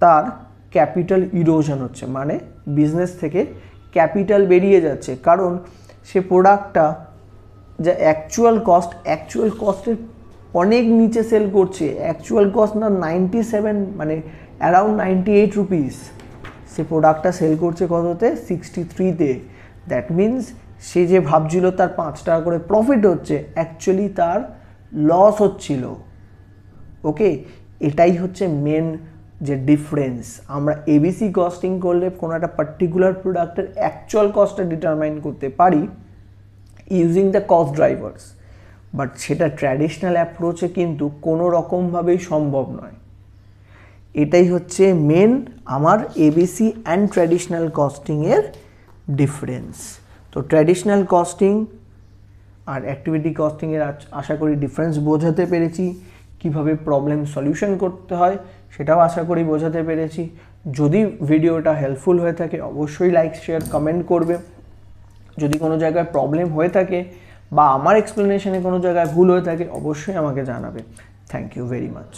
তার ক্যাপিটাল ইরোশন হচ্ছে, মানে বিজনেস থেকে ক্যাপিটাল বেরিয়ে যাচ্ছে, কারণ সে প্রোডাক্টটা যা অ্যাকচুয়াল কস্টের অনেক নিচে সেল করছে। অ্যাকচুয়াল কস্ট না 97, মানে অ্যারাউন্ড 98 রুপিস, সে প্রোডাক্টটা সেল করছে কততে, 63-তে। দ্যাট মিনস সে যে ভাবছিল তার 5 টাকা করে প্রফিট হচ্ছে, অ্যাকচুয়ালি তার লস হচ্ছিল। ওকে, এটাই হচ্ছে মেন যে ডিফারেন্স। আমরা এবিসি কস্টিং করলে কোনো একটা পার্টিকুলার প্রোডাক্টের অ্যাকচুয়াল কস্টটা ডিটারমাইন করতে পারি using the cost drivers, but সেটা ট্র্যাডিশনাল অ্যাপ্রোচে কিন্তু কোনো রকমভাবেই সম্ভব নয়। এটাই হচ্ছে মেন আমার এবিসি অ্যান্ড ট্র্যাডিশনাল কস্টিংয়ের ডিফারেন্স। তো ট্র্যাডিশনাল কস্টিং আর অ্যাক্টিভিটি কস্টিংয়ের আশা করি ডিফারেন্স বোঝাতে পেরেছি, কিভাবে প্রবলেম সলিউশন করতে হয় সেটাও আশা করি বোঝাতে পেরেছি। যদি ভিডিওটা হেল্পফুল হয়ে থাকে অবশ্যই লাইক, শেয়ার, কমেন্ট করবে। যদি কোনো জায়গায় প্রবলেম হয়ে থাকে বা আমার এক্সপ্লেনেশনে কোনো জায়গায় ভুল হয়ে থাকে অবশ্যই আমাকে জানাবে। Thank you very much.